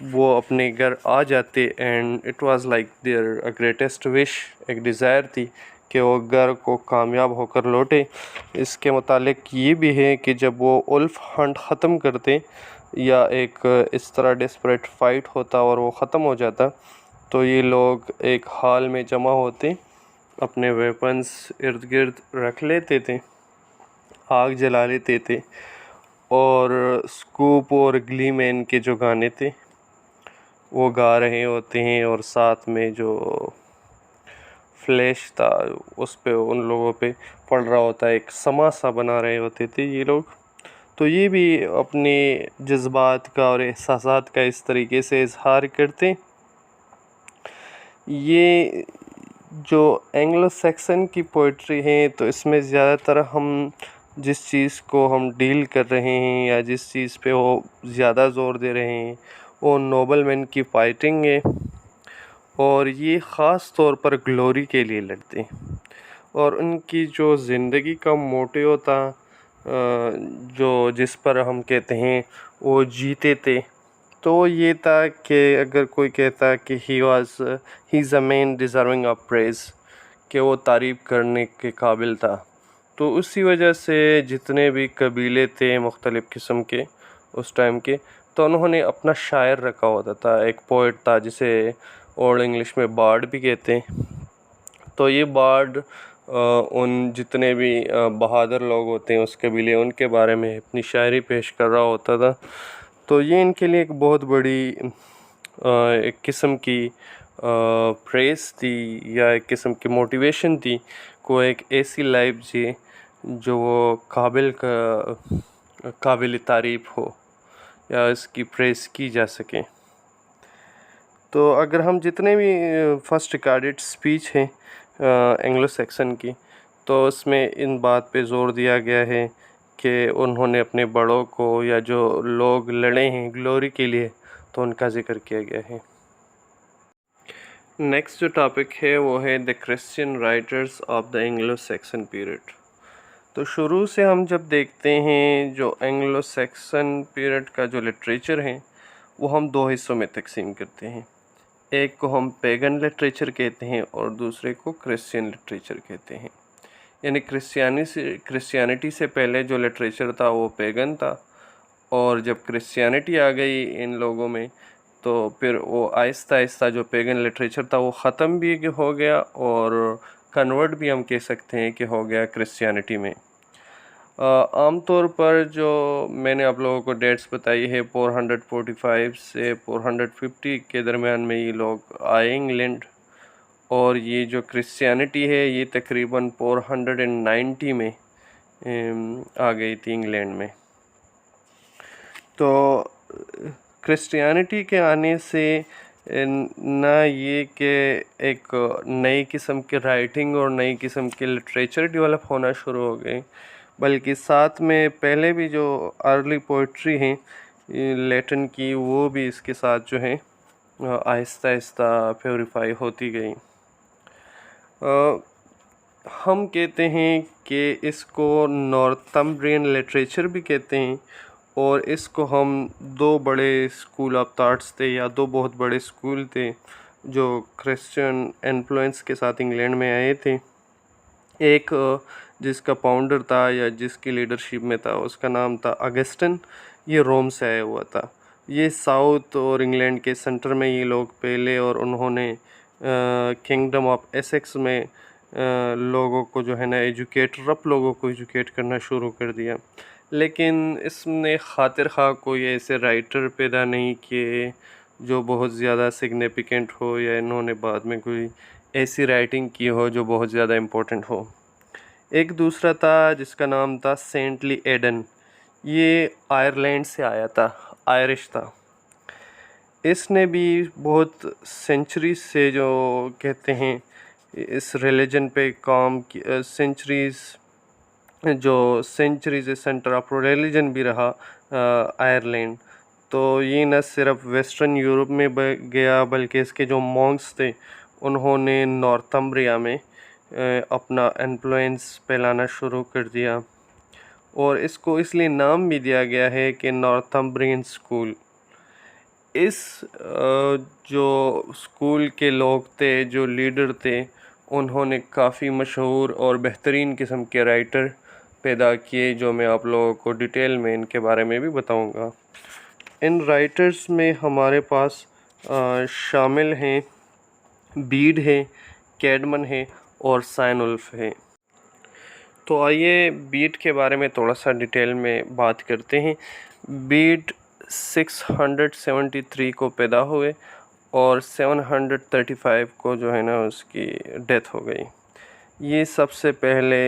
वो अपने घर आ जाते and it was like their greatest wish, एक डिज़ायर थी कि वो घर को कामयाब होकर लौटे। इसके मुतालिक ये भी है कि जब वो उल्फ हंट ख़त्म करते या एक इस तरह डेस्परेट फाइट होता और वो ख़त्म हो जाता, तो ये लोग एक हाल में जमा होते, अपने वेपन्स इर्द गिर्द रख लेते थे, आग जला लेते थे और स्कूप और ग्ली मैन के जो गाने थे वो गा रहे होते हैं और साथ में जो फ्लैश था उस पे उन लोगों पे पड़ रहा होता है, एक समा सा बना रहे होते थे ये लोग। तो ये भी अपने जज्बात का और एहसासात का इस तरीके से इजहार करते। ये जो एंग्लो सैक्सन की पोइट्री है, तो इसमें ज़्यादातर हम जिस चीज़ को हम डील कर रहे हैं या जिस चीज़ पे वो ज़्यादा ज़ोर दे रहे हैं वो नोबलमैन की फाइटिंग है, और ये ख़ास तौर पर ग्लोरी के लिए लड़ते हैं। और उनकी जो ज़िंदगी का मोटिव था, जो जिस पर हम कहते हैं वो जीते थे, तो ये था कि अगर कोई कहता कि he is a man deserving of praise, कि वो तारीफ़ करने के काबिल था, तो उसी वजह से जितने भी कबीले थे मुख्तलिफ़ किस्म के उस टाइम के, तो उन्होंने अपना शायर रखा होता था, एक पोइट था जिसे ओल्ड इंग्लिश में बार्ड भी कहते हैं। तो ये बार्ड उन जितने भी बहादुर लोग होते हैं उस कबीले, उनके बारे में अपनी शायरी पेश कर रहा होता था। तो ये इनके लिए एक बहुत बड़ी एक किस्म की प्रेस थी या एक किस्म की मोटिवेशन थी को एक ऐसी लाइफ जिए जो वो काबिल तारीफ़ हो या इसकी प्रेस की जा सके। तो अगर हम जितने भी फर्स्ट रिकॉर्डेड स्पीच हैं एंग्लो सैक्सन की, तो उसमें इन बात पे ज़ोर दिया गया है कि उन्होंने अपने बड़ों को या जो लोग लड़े हैं ग्लोरी के लिए, तो उनका ज़िक्र किया गया है। नेक्स्ट जो टॉपिक है वो है the Christian writers of the Anglo Saxon period. तो शुरू से हम जब देखते हैं जो एंग्लो सैक्सन पीरियड का जो लिटरेचर है वो हम दो हिस्सों में तकसीम करते हैं। एक को हम पेगन लिटरेचर कहते हैं और दूसरे को क्रिश्चियन लिटरेचर कहते हैं। यानी क्रिश्चियनिटी से पहले जो लिटरेचर था वो पेगन था, और जब क्रिश्चियनिटी आ गई इन लोगों में तो फिर वो आहिस्ता आहिस्ता जो पेगन लिटरेचर था वो ख़त्म भी हो गया और कन्वर्ट भी हम कह सकते हैं कि हो गया क्रिश्चियनिटी में। आमतौर पर जो मैंने आप लोगों को डेट्स बताई है 445 से 450 के दरमियान में ये लोग आए इंग्लैंड, और ये जो क्रिश्चियनिटी है ये तकरीबन 490 में आ गई थी इंग्लैंड में। तो क्रिश्चियनिटी के आने से ना ये कि एक नई किस्म की राइटिंग और नई किस्म के लिटरेचर डेवलप होना शुरू हो गए, बल्कि साथ में पहले भी जो अर्ली पोइट्री हैं लैटिन की, वो भी इसके साथ जो है आहिस्ता आहिस्ता प्योरीफाई होती गई। हम कहते हैं कि इसको नॉर्थम्ब्रियन लिटरेचर भी कहते हैं, और इसको हम दो बड़े स्कूल ऑफ थाट्स थे या दो बहुत बड़े स्कूल थे जो क्रिश्चियन इन्फ्लुएंस के साथ इंग्लैंड में आए थे। एक जिसका फाउंडर था या जिसकी लीडरशिप में था उसका नाम था अगस्टिन, ये रोम से आया हुआ था। ये साउथ और इंग्लैंड के सेंटर में ये लोग पहले, और उन्होंने किंगडम ऑफ एसेक्स में लोगों को जो है ना रफ लोगों को एजुकेट करना शुरू कर दिया। लेकिन इसने खातिर खा कोई ऐसे राइटर पैदा नहीं किए जो बहुत ज़्यादा सिग्निफिकेंट हो, या इन्होंने बाद में कोई ऐसी राइटिंग की हो जो बहुत ज़्यादा इम्पोर्टेंट हो। एक दूसरा था जिसका नाम था सेंटली एडन। ये आयरलैंड से आया था, आयरिश था। इसने भी बहुत सेंचुरी से जो कहते हैं इस रिलीजन पे काम की, सेंचुरीज सेंटर ऑफ रिलीजन भी रहा आयरलैंड। तो ये न सिर्फ वेस्टर्न यूरोप में गया, बल्कि इसके जो मॉन्क्स थे उन्होंने नॉर्थम्ब्रिया में अपना इन्फ्लुएंस फैलाना शुरू कर दिया, और इसको इसलिए नाम भी दिया गया है कि नॉर्थम्ब्रियन स्कूल। इस जो स्कूल के लोग थे, जो लीडर थे, उन्होंने काफ़ी मशहूर और बेहतरीन किस्म के राइटर पैदा किए, जो मैं आप लोगों को डिटेल में इनके बारे में भी बताऊंगा। इन राइटर्स में हमारे पास शामिल हैं बीड है, कैडमन है और साइनउल्फ है। तो आइए बीड के बारे में थोड़ा सा डिटेल में बात करते हैं। बीड 673 को पैदा हुए और 735 को जो है ना उसकी डेथ हो गई। ये सबसे पहले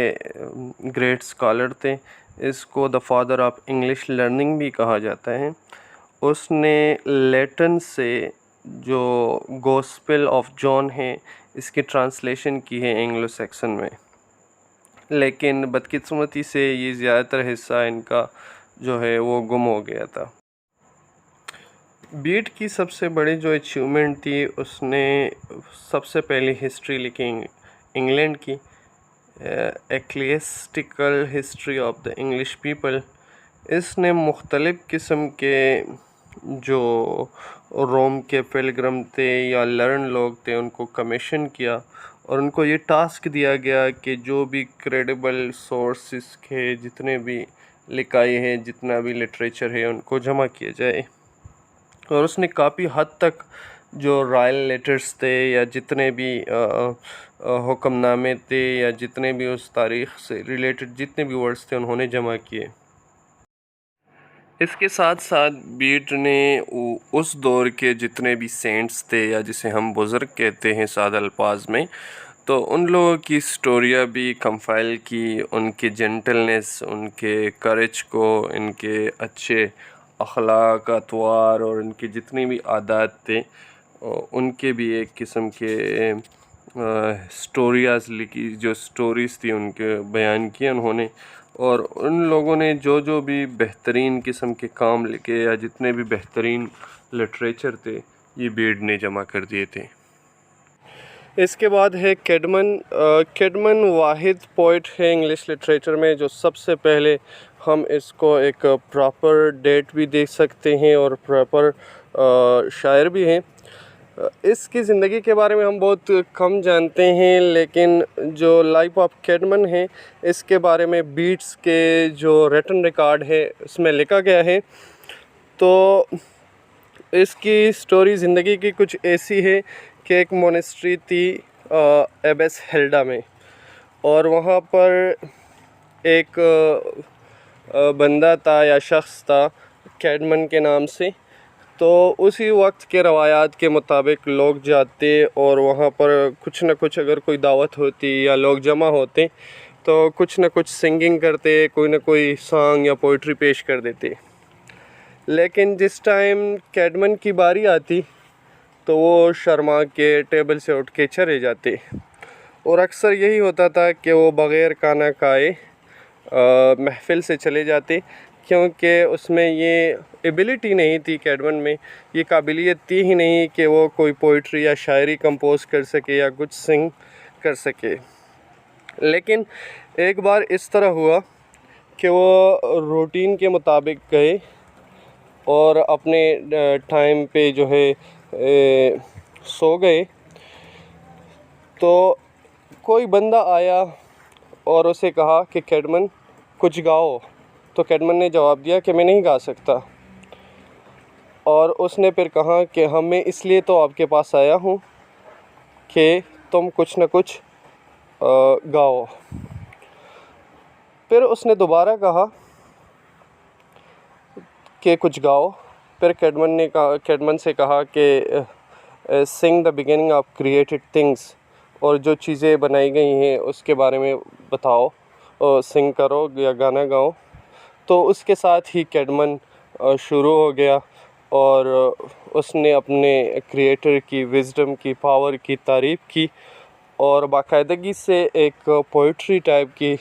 ग्रेट स्कॉलर थे। इसको the father of English learning भी कहा जाता है। उसने लैटिन से जो गॉस्पेल ऑफ जॉन है इसकी ट्रांसलेशन की है एंग्लो सैक्सन में, लेकिन बदकिस्मती से ये ज़्यादातर हिस्सा इनका जो है वो गुम हो गया था। बीड की सबसे बड़ी जो अचीवमेंट थी, उसने सबसे पहले हिस्ट्री लिखी इंग्लैंड की, ecclesiastical history of the English people. इसने मुख्तलिफ़ किस्म के जो रोम के पिलग्रम थे या लर्न लोग थे उनको कमीशन किया, और उनको ये टास्क दिया गया कि जो भी क्रेडिबल सोर्सेस के जितने भी लिखाई है, जितना भी लिटरेचर है, उनको जमा किया जाए। और उसने काफ़ी हद तक जो रॉयल लेटर्स थे या जितने भी हुक्मनामे थे या जितने भी उस तारीख़ से रिलेटेड जितने भी वर्ड्स थे उन्होंने जमा किए। इसके साथ साथ बीड ने उस दौर के जितने भी सेंट्स थे, या जिसे हम बुज़ुर्ग कहते हैं सादा अल्फाज में, तो उन लोगों की स्टोरियाँ भी कंपाइल की। उनके जेंटलनेस, उनके करेज को, इनके अच्छे अखलाक, अतवार और उनके जितने भी आदात थे उनके भी एक किस्म के स्टोरियाज़ लिखी, जो स्टोरीज़ थी उनके बयान किए उन्होंने। और उन लोगों ने जो जो भी बेहतरीन किस्म के काम लिखे या जितने भी बेहतरीन लिटरेचर थे, ये बीड ने जमा कर दिए थे। इसके बाद है कैडमन। कैडमन वाहिद पोइट है इंग्लिश लिटरेचर में जो सबसे पहले हम इसको एक प्रॉपर डेट भी देख सकते हैं और प्रॉपर शायर भी हैं। इसकी ज़िंदगी के बारे में हम बहुत कम जानते हैं, लेकिन जो लाइफ ऑफ कैडमन है इसके बारे में बीड्स के जो रिटन रिकॉर्ड है उसमें लिखा गया है। तो इसकी स्टोरी ज़िंदगी की कुछ ऐसी है कि एक मोनेस्ट्री थी एबेस हेल्डा में, और वहाँ पर एक बंदा था या शख्स था कैडमन के नाम से। तो उसी वक्त के रवायात के मुताबिक लोग जाते और वहाँ पर कुछ न कुछ, अगर कोई दावत होती या लोग जमा होते तो कुछ न कुछ सिंगिंग करते, कोई न कोई सॉन्ग या पोइट्री पेश कर देते। लेकिन जिस टाइम कैडमन की बारी आती तो वो शर्मा के टेबल से उठ के चले जाते, और अक्सर यही होता था कि वो बग़ैर खाना खाए महफ़िल से चले जाते, क्योंकि उसमें ये एबिलिटी नहीं थी, कैडमन में ये काबिलियत थी ही नहीं कि वो कोई पोइट्री या शायरी कंपोज कर सके या कुछ सिंग कर सके। लेकिन एक बार इस तरह हुआ कि वो रूटीन के मुताबिक गए और अपने टाइम पे जो है सो गए। तो कोई बंदा आया और उसे कहा कि कैडमन कुछ गाओ। तो कैडमन ने जवाब दिया कि मैं नहीं गा सकता। और उसने फिर कहा कि मैं इसलिए तो आपके पास आया हूँ कि तुम कुछ न कुछ गाओ। फिर उसने दोबारा कहा कि कुछ गाओ। फिर कैडमन से कहा कि sing the beginning of created things, और जो चीज़ें बनाई गई हैं उसके बारे में बताओ, सिंग करो या गाना गाओ। तो उसके साथ ही कैडमन शुरू हो गया और उसने अपने क्रिएटर की विज़डम की, पावर की तारीफ़ की और बाकायदगी से एक पोइट्री टाइप की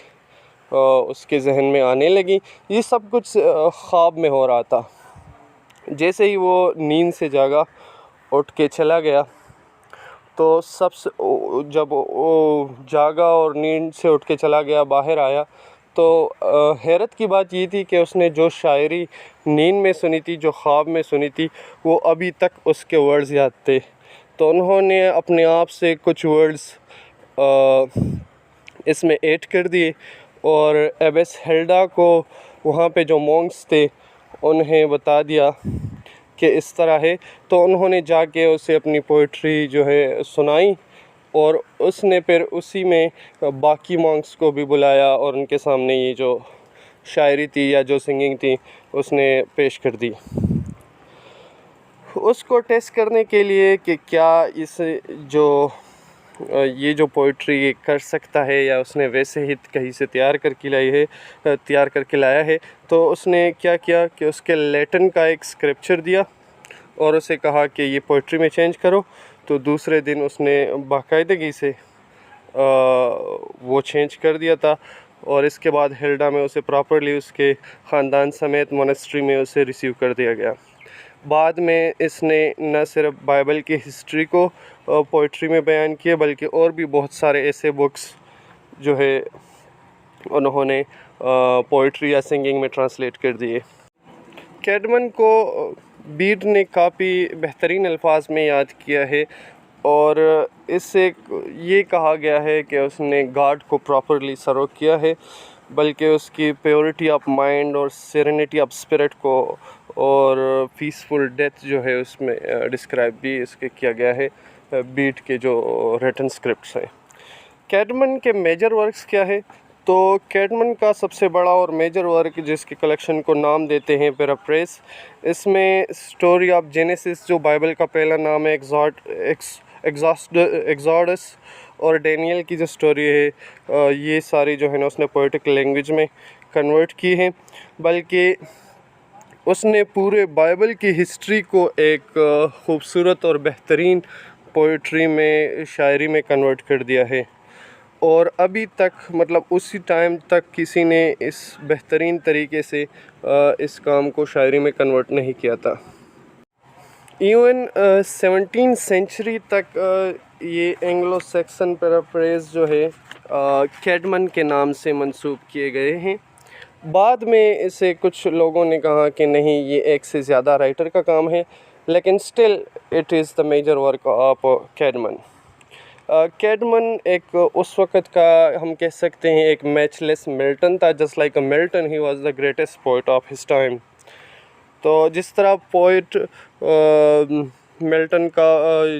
उसके जहन में आने लगी। ये सब कुछ ख्वाब में हो रहा था। जैसे ही वो नींद से जागा, उठ के चला गया, तो जब वो जागा और नींद से उठ के चला गया, बाहर आया, तो हैरत की बात ये थी कि उसने जो शायरी नींद में सुनी थी, जो ख्वाब में सुनी थी, वो अभी तक उसके वर्ड्स याद थे। तो उन्होंने अपने आप से कुछ वर्ड्स इसमें ऐड कर दिए और एबेस हेल्डा को, वहाँ पे जो मॉन्क्स थे, उन्हें बता दिया कि इस तरह है। तो उन्होंने जाके उसे अपनी पोइट्री जो है सुनाई और उसने फिर उसी में बाकी मॉन्क्स को भी बुलाया और उनके सामने ये जो शायरी थी या जो सिंगिंग थी उसने पेश कर दी। उसको टेस्ट करने के लिए कि क्या ये जो पोइट्री कर सकता है या उसने वैसे ही कहीं से तैयार करके लाया है, तो उसने क्या किया कि उसके लैटिन का एक स्क्रिप्चर दिया और उसे कहा कि ये पोइट्री में चेंज करो। तो दूसरे दिन उसने बाकायदगी से वो चेंज कर दिया था और इसके बाद हेल्डा में उसे प्रॉपरली उसके ख़ानदान समेत मोनेस्ट्री में उसे रिसीव कर दिया गया। बाद में इसने न सिर्फ बाइबल की हिस्ट्री को पोइट्री में बयान किया, बल्कि और भी बहुत सारे ऐसे बुक्स जो है उन्होंने पोइट्री या सिंगिंग में ट्रांसलेट कर दिए। कैडमन को बीड ने काफ़ी बेहतरीन अल्फाज में याद किया है और इससे ये कहा गया है कि उसने गॉड को प्रॉपरली सर्व किया है, बल्कि उसकी प्योरिटी ऑफ माइंड और सेरेनिटी ऑफ स्पिरिट को और पीसफुल डेथ जो है उसमें डिस्क्राइब भी इसके किया गया है बीट के जो रिटन स्क्रिप्ट्स हैं। कैडमन के मेजर वर्क्स क्या है? तो कैडमन का सबसे बड़ा और मेजर वर्क जिसके कलेक्शन को नाम देते हैं पैराफ्रेज, इसमें स्टोरी ऑफ जेनेसिस जो बाइबल का पहला नाम है, एग्जॉडस और डैनियल की जो स्टोरी है, ये सारी जो है ना उसने पोएटिक लैंग्वेज में कन्वर्ट की है। बल्कि उसने पूरे बाइबल की हिस्ट्री को एक ख़ूबसूरत और बेहतरीन पोइट्री में, शायरी में कन्वर्ट कर दिया है और अभी तक मतलब उसी टाइम तक किसी ने इस बेहतरीन तरीके से इस काम को शायरी में कन्वर्ट नहीं किया था। इवन 17वीं सेंचुरी तक ये एंग्लो सैक्सन पैराफ्रेज जो है कैडमन के नाम से मंसूब किए गए हैं। बाद में इसे कुछ लोगों ने कहा कि नहीं, ये एक से ज़्यादा राइटर का काम है, लेकिन still it is the major work of Caedmon. Caedmon एक उस वक़्त का हम कह सकते हैं एक मैचलेस मिल्टन था। Just like a Milton, he was the greatest poet of his time. तो जिस तरह पोएट मिल्टन का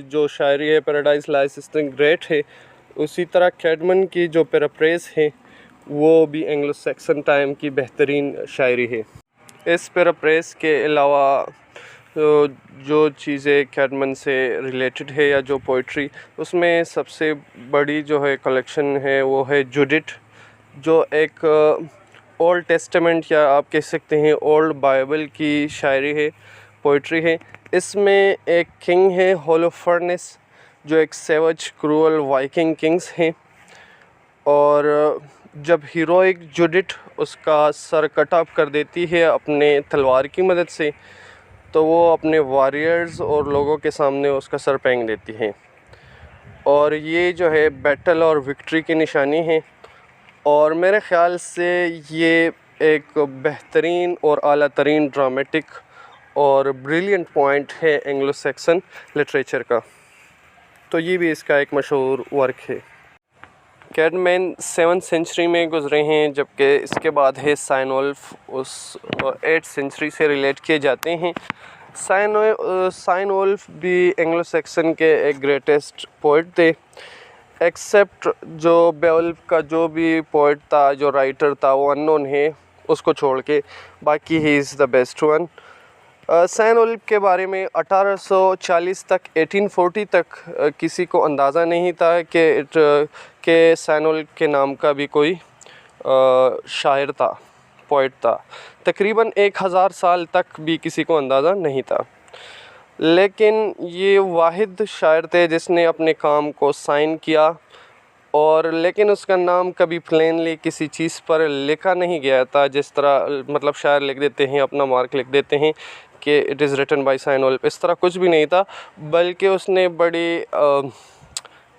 जो शायरी है पैराडाइज लाइस इतनी ग्रेट है, उसी तरह कैडमन की जो पैराफ्रेज है वो भी एंग्लो सैक्सन टाइम की बेहतरीन शायरी है। इस पैराफ्रेज के अलावा जो चीज़ें कैडमन से रिलेटेड है या जो पोइट्री, उसमें सबसे बड़ी जो है कलेक्शन है वो है जुडिथ, जो एक ओल्ड टेस्टामेंट या आप कह सकते हैं ओल्ड बाइबल की शायरी है, पोइट्री है। इसमें एक किंग है होलोफर्नेस, जो एक सेवज क्रूअल वाइकिंग किंग्स हैं, और जब हीरोइक जुडिथ उसका सर कट ऑफ कर देती है अपने तलवार की मदद से, तो वो अपने वॉरियर्स और लोगों के सामने उसका सर फेंक देती है और ये जो है बैटल और विक्ट्री की निशानी है। और मेरे ख़्याल से ये एक बेहतरीन और आला तरीन ड्रामेटिक और ब्रिलियंट पॉइंट है एंग्लो सैक्सन लिटरेचर का। तो ये भी इसका एक मशहूर वर्क है। कैडमन 7वीं सेंचुरी में गुजरे हैं, जबकि इसके बाद है साइनवुल्फ, उस 8वीं सेंचुरी से रिलेट किए जाते हैं। साइन वुल्फ भी एंग्लो सैक्सन के एक ग्रेटेस्ट पोइट थे, एक्सेप्ट जो बेवल्फ का जो भी पोइट था, जो राइटर था, वो अननोन है, उसको छोड़ के बाकी ही is the best one. Cynewulf के बारे में 1840 तक 1840 तक किसी को अंदाज़ा नहीं था कि साइन वुल्फ के नाम का भी कोई शायर था, पोइट था। तकरीबन 1000 साल तक भी किसी को अंदाज़ा नहीं था, लेकिन ये वाहिद शायर थे जिसने अपने काम को साइन किया, और लेकिन उसका नाम कभी प्लेनली किसी चीज़ पर लिखा नहीं गया था, जिस तरह मतलब शायर लिख देते हैं, अपना मार्क लिख देते हैं कि it is written by Cynewulf. इस तरह कुछ भी नहीं था, बल्कि उसने बड़ी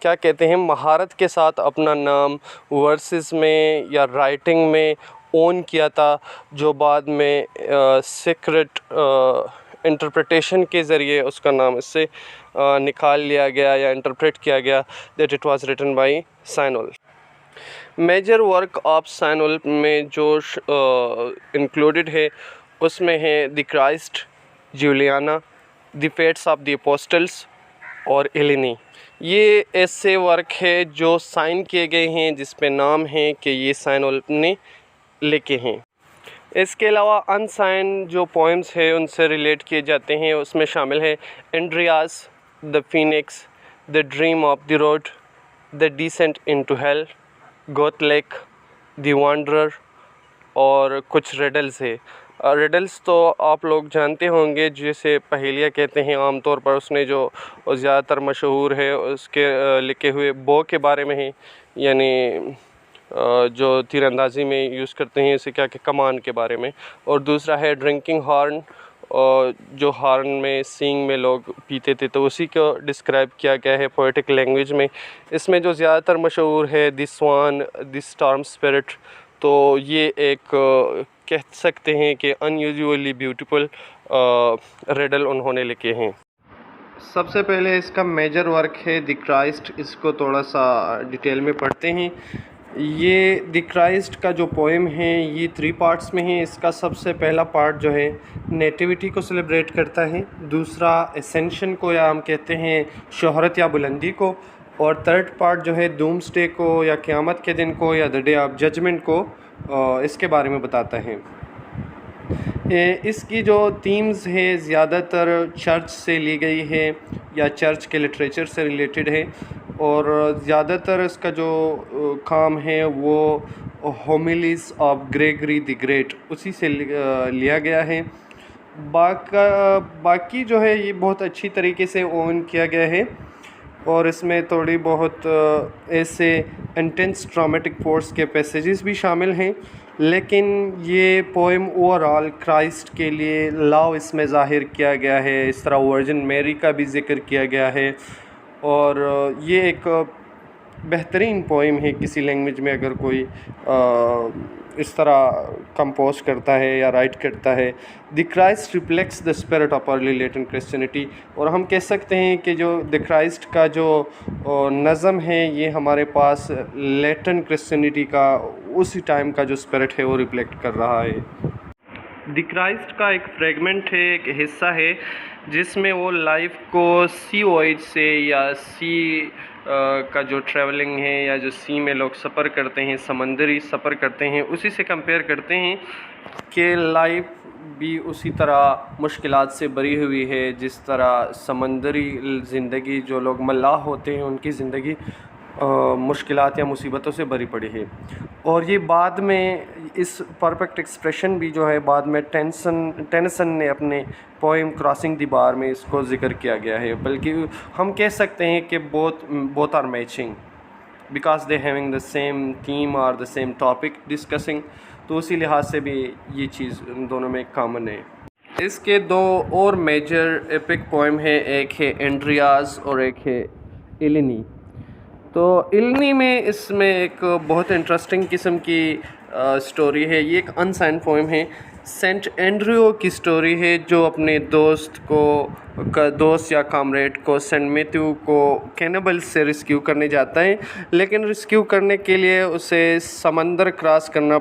क्या कहते हैं महारत के साथ अपना नाम वर्सेस में या राइटिंग में ओन किया था, जो बाद में सीक्रेट इंटरप्रिटेशन के ज़रिए उसका नाम इससे निकाल लिया गया या इंटरप्रेट किया गया that it was written by Cynewulf. Major work of Cynewulf में जो इंक्लूडेड है उसमें है the Christ, Juliana, the Fates of the Apostles और एलिनी। ये ऐसे वर्क है जो साइन किए गए हैं, जिस पे नाम है कि ये साइन वुल्फ ने लिखे हैं। इसके अलावा अनसाइन जो पोएम्स है उनसे रिलेट किए जाते हैं, उसमें शामिल है Andreas, the Phoenix, the dream of the road, the descent into hello, Goth lake, the wanderer और कुछ रिडल्स है। रिडल्स तो आप लोग जानते होंगे, जिसे पहेलियाँ कहते हैं आमतौर पर। उसने जो ज़्यादातर मशहूर है उसके लिखे हुए बो के बारे में है, यानी जो तीरंदाजी में यूज़ करते हैं इसे क्या कि कमान के बारे में। और दूसरा है ड्रिंकिंग हॉर्न, और जो हॉर्न में सींग में लोग पीते थे, तो उसी को डिस्क्राइब किया गया है पोएटिक लैंग्वेज में। इसमें जो ज़्यादातर मशहूर है the swan, the storm spirit, तो ये एक कह सकते हैं कि अनयूजुअली ब्यूटीफुल रिडल उन्होंने लिखे हैं। सबसे पहले इसका मेजर वर्क है द क्राइस्ट, इसको थोड़ा सा डिटेल में पढ़ते हैं। ये द क्राइस्ट का जो पोएम है ये 3 पार्ट्स में है। इसका सबसे पहला पार्ट जो है नेटिविटी को सेलिब्रेट करता है, दूसरा एसेंशन को या हम कहते हैं शोहरत या बुलंदी को, और थर्ड पार्ट जो है डूम्सडे को या क़यामत के दिन को या द डे ऑफ जजमेंट को इसके बारे में बताता है। इसकी जो थीम्स है ज़्यादातर चर्च से ली गई है या चर्च के लिटरेचर से रिलेटेड है, और ज़्यादातर इसका जो काम है वो होमिलीज़ ऑफ ग्रेगरी द ग्रेट उसी से लिया गया है। बाकी जो है ये बहुत अच्छी तरीके से ओन किया गया है, और इसमें थोड़ी बहुत ऐसे इंटेंस ट्रॉमेटिक फोर्स के पैसेजेस भी शामिल हैं, लेकिन ये पोएम ओवरऑल क्राइस्ट के लिए लव इसमें ज़ाहिर किया गया है। इस तरह वर्जिन मैरी का भी जिक्र किया गया है, और ये एक बेहतरीन पोएम है किसी लैंग्वेज में अगर कोई इस तरह कंपोज करता है या राइट करता है। The Christ reflects the spirit of early Latin Christianity, और हम कह सकते हैं कि जो द क्राइस्ट का जो नज़म है ये हमारे पास लेटन क्रिश्चियनिटी का उसी टाइम का जो स्पिरिट है वो रिफ्लेक्ट कर रहा है। द क्राइस्ट का एक फ्रेगमेंट है, एक हिस्सा है जिसमें वो लाइफ को सी वॉयज से या सी का जो ट्रैवलिंग है या जो सी में लोग सफ़र करते हैं, समंदरी सफ़र करते हैं, उसी से कंपेयर करते हैं कि लाइफ भी उसी तरह मुश्किलात से भरी हुई है जिस तरह समंदरी ज़िंदगी जो लोग मल्लाह होते हैं उनकी ज़िंदगी मुश्किलात या मुसीबतों से भरी पड़ी है। और ये बाद में इस परफेक्ट एक्सप्रेशन भी जो है बाद में टेनिसन ने अपने पोएम क्रॉसिंग द बार में इसको ज़िक्र किया गया है, बल्कि हम कह सकते हैं कि both are matching because they having the same theme और द सेम टॉपिक डिस्कसिंग, तो उसी लिहाज से भी ये चीज़ दोनों में कॉमन है। इसके 2 और मेजर एपिक पोएम है, एक है एंड्रियास और एक है एलिनी। तो एलिनी में इसमें एक बहुत इंटरेस्टिंग किस्म की स्टोरी है। ये एक अनसाइन पोएम है, सेंट एंड्रयू की स्टोरी है जो अपने दोस्त को का दोस्त या कामरेड को सेंट मैथ्यू को कैनिबल से रिस्क्यू करने जाता है, लेकिन रिस्क्यू करने के लिए उसे समंदर क्रॉस करना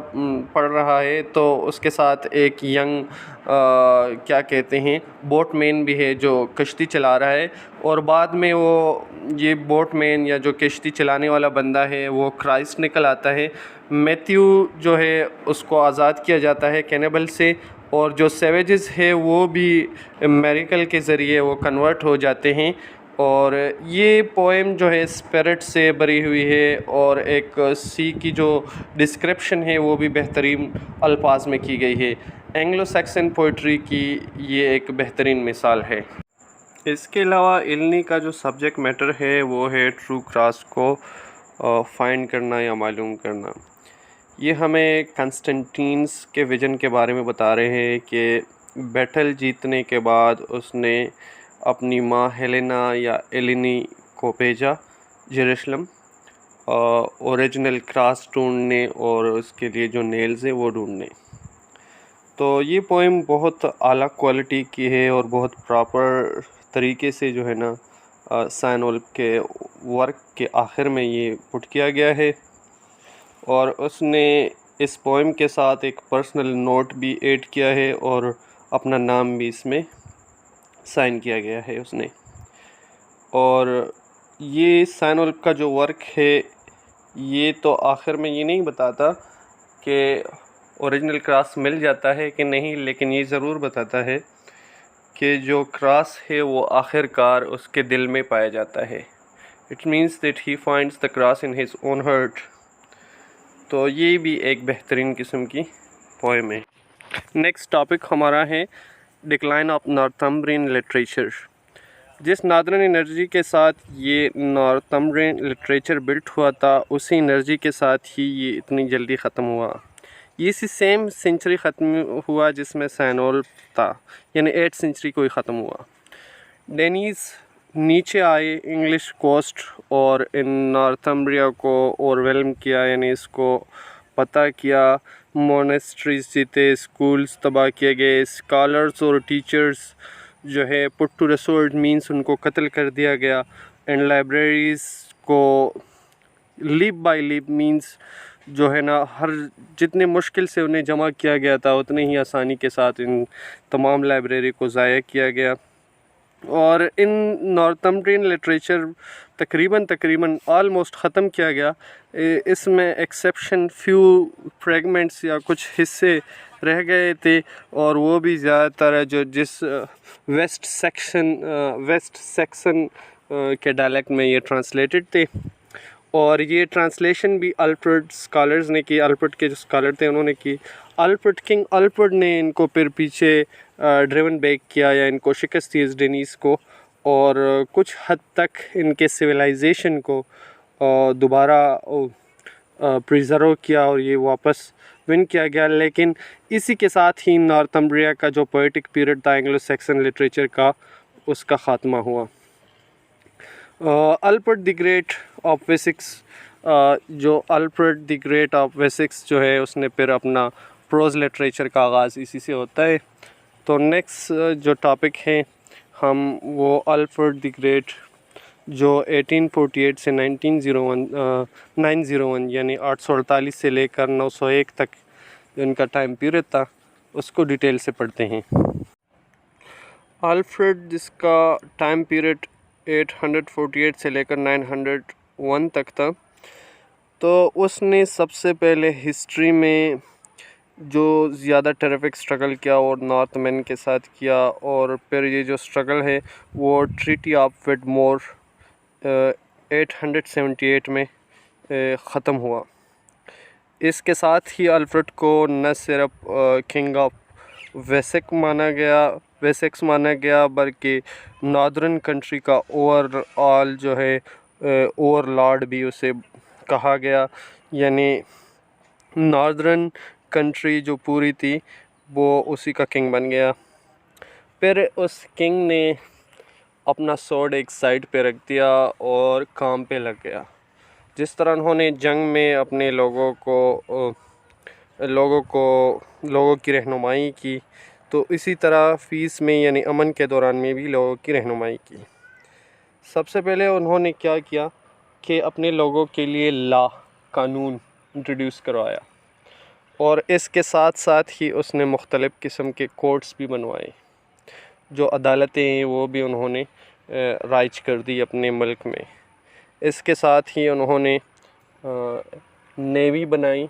पड़ रहा है। तो उसके साथ एक यंग क्या कहते हैं बोटमैन भी है जो कश्ती चला रहा है, और बाद में वो ये बोटमैन या जो कश्ती चलाने वाला बंदा है वो क्राइस्ट निकल आता है। मैथ्यू जो है उसको आज़ाद किया जाता है कैनिबल से, और जो सेवेजेस है वो भी मेरिकल के ज़रिए वो कन्वर्ट हो जाते हैं। और ये पोएम जो है स्पिरिट से भरी हुई है, और एक सी की जो डिस्क्रिप्शन है वो भी बेहतरीन अल्फाज में की गई है। एंग्लो सैक्सन पोइट्री की ये एक बेहतरीन मिसाल है। इसके अलावा इल्नी का जो सब्जेक्ट मैटर है वो है ट्रू क्रॉस को फाइंड करना या मालूम करना। ये हमें कंस्टेंटीन्स के विजन के बारे में बता रहे हैं कि बैटल जीतने के बाद उसने अपनी माँ हेलेना या एलिनी को भेजा जेरूसलम ओरिजिनल क्रॉस ढूंढने और उसके लिए जो नेल्स हैं वो ढूंढने। तो ये पोएम बहुत आला क्वालिटी की है और बहुत प्रॉपर तरीके से जो है ना साइनोल्फ के वर्क के आखिर में ये पुट किया गया है। और उसने इस पोएम के साथ एक पर्सनल नोट भी ऐड किया है और अपना नाम भी इसमें साइन किया गया है उसने। और ये साइनोल्फ का जो वर्क है ये तो आखिर में ये नहीं बताता कि ओरिजिनल क्रॉस मिल जाता है कि नहीं, लेकिन ये ज़रूर बताता है कि जो क्रॉस है वो आखिरकार उसके दिल में पाया जाता है। It means that he finds the cross in his own heart. तो ये भी एक बेहतरीन किस्म की पोएम है। नेक्स्ट टॉपिक हमारा है डिक्लाइन ऑफ नॉर्थम्ब्रियन लिटरेचर। जिस नॉर्दर्न एनर्जी के साथ ये नॉर्थम्ब्रियन लिटरेचर बिल्ट हुआ था, उसी एनर्जी के साथ ही ये इतनी जल्दी ख़त्म हुआ। ये इसी सेम सेंचुरी ख़त्म हुआ जिसमें साइनोल्फ था, यानी 8th सेंचुरी को ही ख़त्म हुआ। डेनीज़ नीचे आए इंग्लिश कोस्ट और इन नॉर्थम्ब्रिया को ओवरवेलम किया, यानी इसको पता किया। मोनेस्ट्रीज जीते, स्कूल्स तबाह किए गए, स्कॉलर्स और टीचर्स जो है put to the sword means उनको कत्ल कर दिया गया। एंड लाइब्रेरीज़ को लीप बाय लीप मीन्स जो है ना हर जितने मुश्किल से उन्हें जमा किया गया था उतने ही आसानी के साथ इन तमाम लाइब्रेरी को ज़ाया किया गया। और इन नॉर्थम्ब्रियन लिटरेचर तकरीबन ऑलमोस्ट ख़त्म किया गया। इसमें एक्सेप्शन फ्यू फ्रेगमेंट्स या कुछ हिस्से रह गए थे, और वो भी ज़्यादातर जो जिस वेस्ट सेक्शन के डायलेक्ट में ये ट्रांसलेटेड थे। और ये ट्रांसलेशन भी अल्फ्रेड स्कॉलर्स ने की, अल्फ्रेड के जो स्कॉलर थे उन्होंने की। किंग अल्फ्रेड ने इनको फिर पीछे ड्रिवन बैक किया या इनको शिकस्त दी इस डेनीज़ को, और कुछ हद तक इनके सिविलाइजेशन को दोबारा प्रिजर्व किया और ये वापस विन किया गया। लेकिन इसी के साथ ही नॉर्थम्ब्रिया का जो पोएटिक पीरियड था एंग्लो सैक्सन लिटरेचर का, उसका ख़ात्मा हुआ। Alfred the Great of Wessex, जो Alfred the Great of Wessex जो है उसने फिर अपना प्रोज़ लिटरेचर का आगाज़ इसी से होता है। तो नेक्स्ट जो टॉपिक है हम वो अल्फ्रेड द ग्रेट जो 1848 से 901 यानी 848 से लेकर 901 तक जो इनका टाइम पीरियड था उसको डिटेल से पढ़ते हैं। अल्फ्रेड जिसका टाइम पीरियड 848 से लेकर 901 तक था, तो उसने सबसे पहले हिस्ट्री में जो ज़्यादा टेरिफिक स्ट्रगल किया और नॉर्थ मैन के साथ किया, और फिर ये जो स्ट्रगल है वो ट्रीटी ऑफ विडमोर 878 में ख़त्म हुआ। इसके साथ ही अल्फ्रेड को न सिर्फ किंग ऑफ वेसेक्स माना गया बल्कि नॉर्दर्न कंट्री का ओवरऑल जो है ओवरलॉर्ड भी उसे कहा गया। यानी नॉर्दर्न कंट्री जो पूरी थी वो उसी का किंग बन गया। फिर उस किंग ने अपना स्वॉर्ड एक साइड पे रख दिया और काम पे लग गया। जिस तरह उन्होंने जंग में अपने लोगों की रहनुमाई की, तो इसी तरह फ़ीस में यानी अमन के दौरान में भी लोगों की रहनुमाई की। सबसे पहले उन्होंने क्या किया कि अपने लोगों के लिए कानून इंट्रोड्यूस करवाया, और इसके साथ साथ ही उसने मुख्तलिफ़ किस्म के कोर्ट्स भी बनवाए। जो अदालतें हैं वो भी उन्होंने राइज कर दी अपने मुल्क में। इसके साथ ही उन्होंने नेवी बनाई।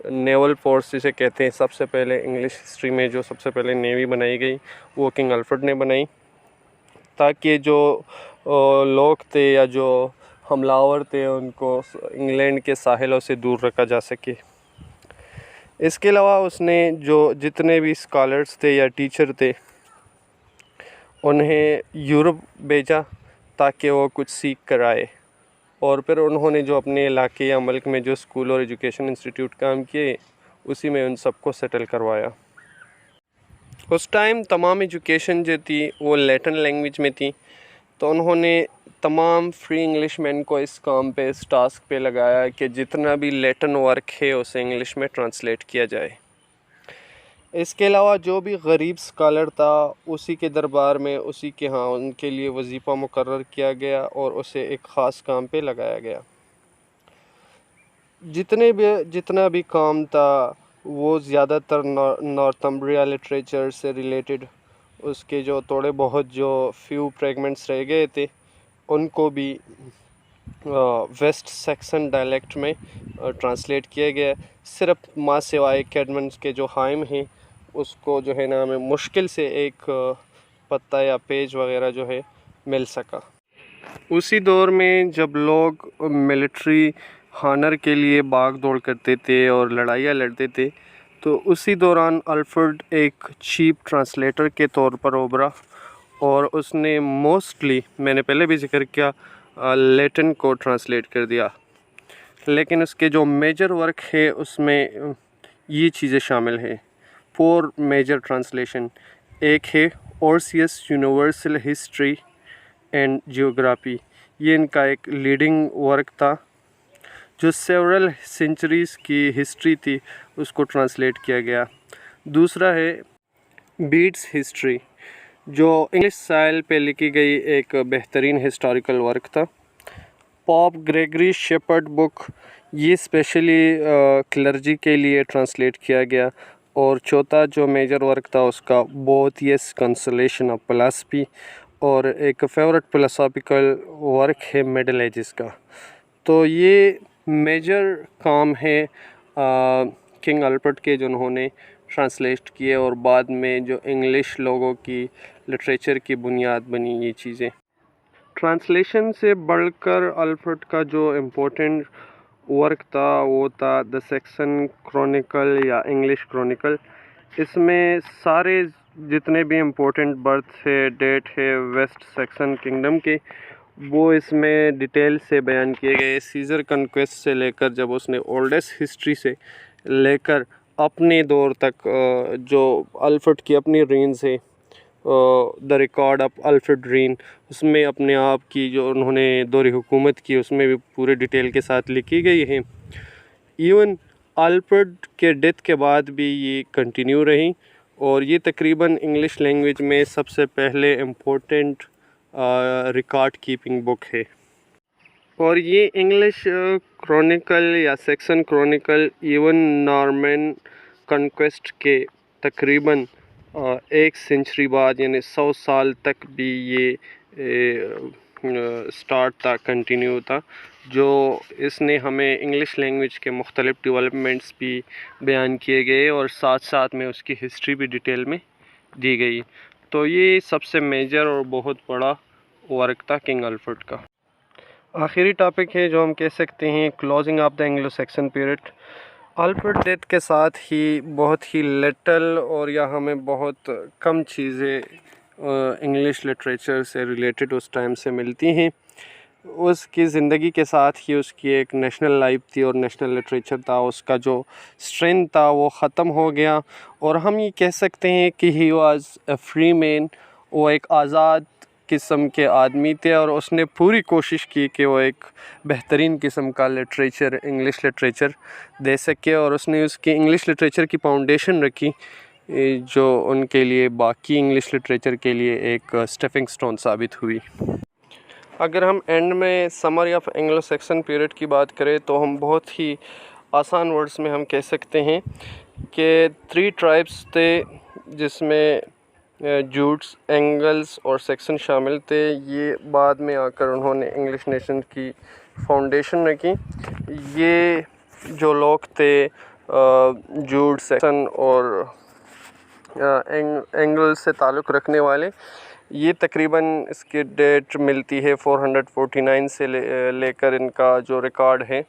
नेवल फोर्स जिसे कहते हैं, सबसे पहले इंग्लिश हिस्ट्री में जो सबसे पहले नेवी बनाई गई वो किंग अल्फ्रेड ने बनाई, ताकि जो लोग थे या जो हमलावर थे उनको इंग्लैंड के साहिलों से दूर रखा जा सके। इसके अलावा उसने जो जितने भी स्कॉलर्स थे या टीचर थे उन्हें यूरोप भेजा ताकि वो कुछ सीख कर आए, और फिर उन्होंने जो अपने इलाके या मुल्क में जो स्कूल और एजुकेशन इंस्टीट्यूट काम किए उसी में उन सबको सेटल करवाया। उस टाइम तमाम एजुकेशन जो थी वो लैटिन लैंग्वेज में थी, तो उन्होंने तमाम फ्री इंग्लिश मैन को इस काम पे, इस टास्क पे लगाया कि जितना भी लैटिन वर्क है उसे इंग्लिश में ट्रांसलेट किया जाए। इसके अलावा जो भी गरीब स्कॉलर था उसी के दरबार में, उसी के यहाँ उनके लिए वजीफ़ा मुकर्रर किया गया और उसे एक ख़ास काम पे लगाया गया। जितना भी काम था वो ज़्यादातर नॉर्थम्ब्रिया लिटरेचर से रिलेटेड, उसके जो थोड़े बहुत जो फ्यू फ्रेगमेंट्स रह गए थे उनको भी वेस्ट सेक्सन डायलेक्ट में ट्रांसलेट किया गया। सिर्फ माँ सिवाय कैडमंस के जो हाइम हैं उसको जो है ना हमें मुश्किल से एक पत्ता या पेज वगैरह जो है मिल सका। उसी दौर में जब लोग मिलिट्री हानर के लिए भाग दौड़ करते थे और लड़ाइयाँ लड़ते थे, तो उसी दौरान अल्फ्रेड एक चीप ट्रांसलेटर के तौर पर उभरा, और उसने मोस्टली, मैंने पहले भी जिक्र किया, लैटिन को ट्रांसलेट कर दिया। लेकिन उसके जो मेजर वर्क है उसमें ये चीज़ें शामिल हैं। 4 मेजर ट्रांसलेशन। एक है Orosius universal history and geography, ये इनका एक लीडिंग वर्क था। जो सेवरल सेंचुरीज़ की हिस्ट्री थी उसको ट्रांसलेट किया गया। दूसरा है बीट्स हिस्ट्री, जो इंग्लिश स्टाइल पे लिखी गई एक बेहतरीन हिस्टोरिकल वर्क था। पॉप ग्रेगरी शेपर्ड बुक, ये स्पेशली क्लर्जी के लिए ट्रांसलेट किया गया। और चौथा जो मेजर वर्क था उसका बोथियस कंसोलेशन ऑफ फिलॉसफी, और एक फेवरेट फिलोसॉफिकल वर्क है मिडल एजेस का। तो ये मेजर काम है किंग अल्फ्रेड के जो उन्होंने ट्रांसलेट किए, और बाद में जो इंग्लिश लोगों की लिटरेचर की बुनियाद बनी ये चीज़ें। ट्रांसलेशन से बढ़कर अल्फ्रेड का जो इम्पोर्टेंट वर्क था वो था द सेक्सन क्रॉनिकल या इंग्लिश क्रॉनिकल। इसमें सारे जितने भी इम्पोर्टेंट बर्थ है, डेट है वेस्ट सेक्सन किंगडम के, वो इसमें डिटेल से बयान किए गए। सीज़र कन्क्वेस्ट से लेकर जब उसने ओल्डेस्ट हिस्ट्री से लेकर अपने दौर तक जो अल्फ्रेड की अपनी रेन से the record of Alfred rain, उसमें अपने आप की जो उन्होंने दौर हुकूमत की उसमें भी पूरे डिटेल के साथ लिखी गई है। इवन अल्फ्रेड के डेथ के बाद भी ये कंटिन्यू रही, और ये तकरीबन इंग्लिश लैंग्वेज में सबसे पहले इम्पोर्टेंट रिकॉर्ड कीपिंग बुक है। और ये इंग्लिश क्रॉनिकल या section Chronicle even Norman conquest के तकरीबन 1 सेंचुरी बाद यानी 100 साल तक भी ये स्टार्ट था, कंटिन्यू था, जो इसने हमें इंग्लिश लैंग्वेज के मुख्तलिफ डेवलपमेंट्स भी बयान किए गए और साथ साथ में उसकी हिस्ट्री भी डिटेल में दी गई। तो ये सबसे मेजर और बहुत बड़ा वर्क था किंग अल्फ्रेड का। आखिरी टॉपिक है जो हम कह सकते हैं closing of the Anglo section period. Alfred death के साथ ही बहुत ही लिटल और या हमें बहुत कम चीज़ें इंग्लिश लिटरेचर से रिलेटेड उस टाइम से मिलती हैं। उसकी ज़िंदगी के साथ ही उसकी एक नेशनल लाइफ थी और नेशनल लिटरेचर था, उसका जो स्ट्रेंथ था वो ख़त्म हो गया। और हम ये कह सकते हैं कि he was a free man, वो एक आज़ाद किस्म के आदमी थे और उसने पूरी कोशिश की कि वो एक बेहतरीन किस्म का लिटरेचर, इंग्लिश लिटरेचर दे सके। और उसने उसकी इंग्लिश लिटरेचर की फाउंडेशन रखी जो उनके लिए बाकी इंग्लिश लिटरेचर के लिए एक स्टेपिंग स्टोन साबित हुई। अगर हम एंड में summary of Anglo section period की बात करें तो हम बहुत ही आसान वर्ड्स में हम कह सकते हैं कि 3 ट्राइब्स थे, जिसमें जूट्स, एंगल्स और सेक्सन शामिल थे। ये बाद में आकर उन्होंने इंग्लिश नेशन की फाउंडेशन रखी। ये जो लोग थे जूट, सेक्सन और एंगल से ताल्लुक़ रखने वाले, ये तकरीबन इसकी डेट मिलती है 449 से लेकर इनका जो रिकॉर्ड है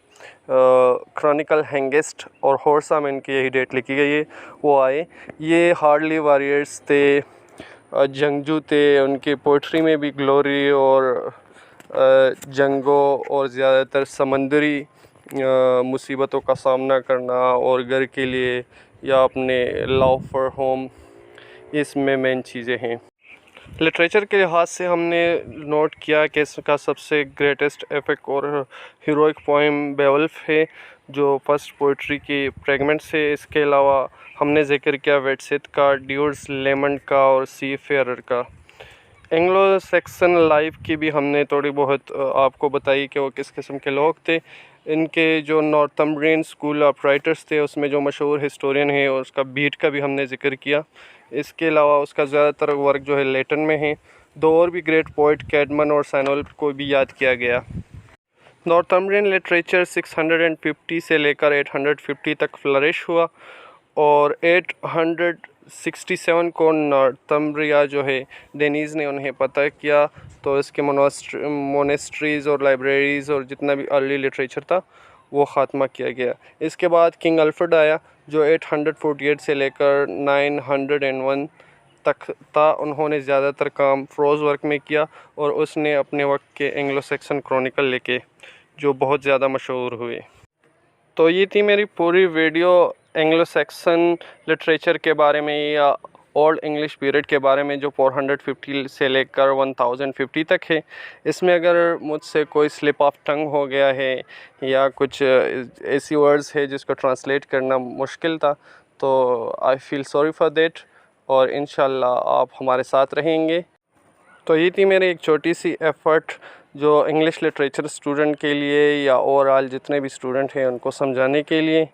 क्रॉनिकल हैंगेस्ट और होर्सा में इनकी यही डेट लिखी गई है। वो आए, ये हार्डली वॉरियर्स थे, जंगजू थे, उनकी पोइट्री में भी ग्लोरी और जंगों और ज़्यादातर समंदरी मुसीबतों का सामना करना और घर के लिए या अपने लव फॉर होम, इसमें मेन चीज़ें हैं। लिटरेचर के लिहाज से हमने नोट किया कि इसका सबसे ग्रेटेस्ट एपिक और हीरोइक पोएम बेवल्फ है, जो फर्स्ट पोइट्री की फ्रेगमेंट्स है। इसके अलावा हमने जिक्र किया वेटसेथ का, ड्यूर्स लेमंड का और सी फेरर का। एंग्लो सेक्सन लाइफ की भी हमने थोड़ी बहुत आपको बताई कि वो किस किस्म के लोग थे। इनके जो नॉर्थम्ब्रियन स्कूल ऑफ राइटर्स थे, उसमें जो मशहूर हिस्टोरियन है और उसका बीट का भी हमने ज़िक्र किया। इसके अलावा उसका ज़्यादातर वर्क जो है लेटन में है। 2 और भी ग्रेट पोइट कैडमन और सैनोल्फ को भी याद किया गया। नॉर्थम्ब्रियन लिटरेचर 650 से लेकर 850 तक फ्लरिश हुआ और 867 को नॉर्थम्ब्रिया जो है डेनीज़ ने उन्हें पता किया, तो इसके मोनेस्ट्रीज़ और लाइब्रेरीज़ और जितना भी अर्ली लिटरेचर था वो ख़ात्मा किया गया। इसके बाद किंग अल्फ्रेड आया, जो 848 से लेकर 901 तक था। उन्होंने ज़्यादातर काम प्रोज़ वर्क में किया और उसने अपने वक्त के एंग्लो सेक्सन क्रॉनिकल लिखे, जो बहुत ज़्यादा मशहूर हुए। तो ये थी मेरी पूरी वीडियो एंग्लो सेक्सन लिटरेचर के बारे में या ओल्ड इंग्लिश पीरियड के बारे में, जो 450 से लेकर 1050 तक है। इसमें अगर मुझसे कोई स्लिप ऑफ टंग हो गया है या कुछ ऐसी वर्ड्स है जिसको ट्रांसलेट करना मुश्किल था, तो I feel sorry for that, और इंशाल्लाह आप हमारे साथ रहेंगे। तो ये थी मेरी एक छोटी सी एफ़र्ट जो इंग्लिश लिटरेचर स्टूडेंट के लिए या ओवरऑल जितने भी स्टूडेंट हैं उनको समझाने के लिए।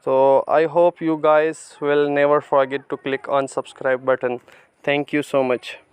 So I hope you guys will never forget to click on subscribe button. Thank you so much.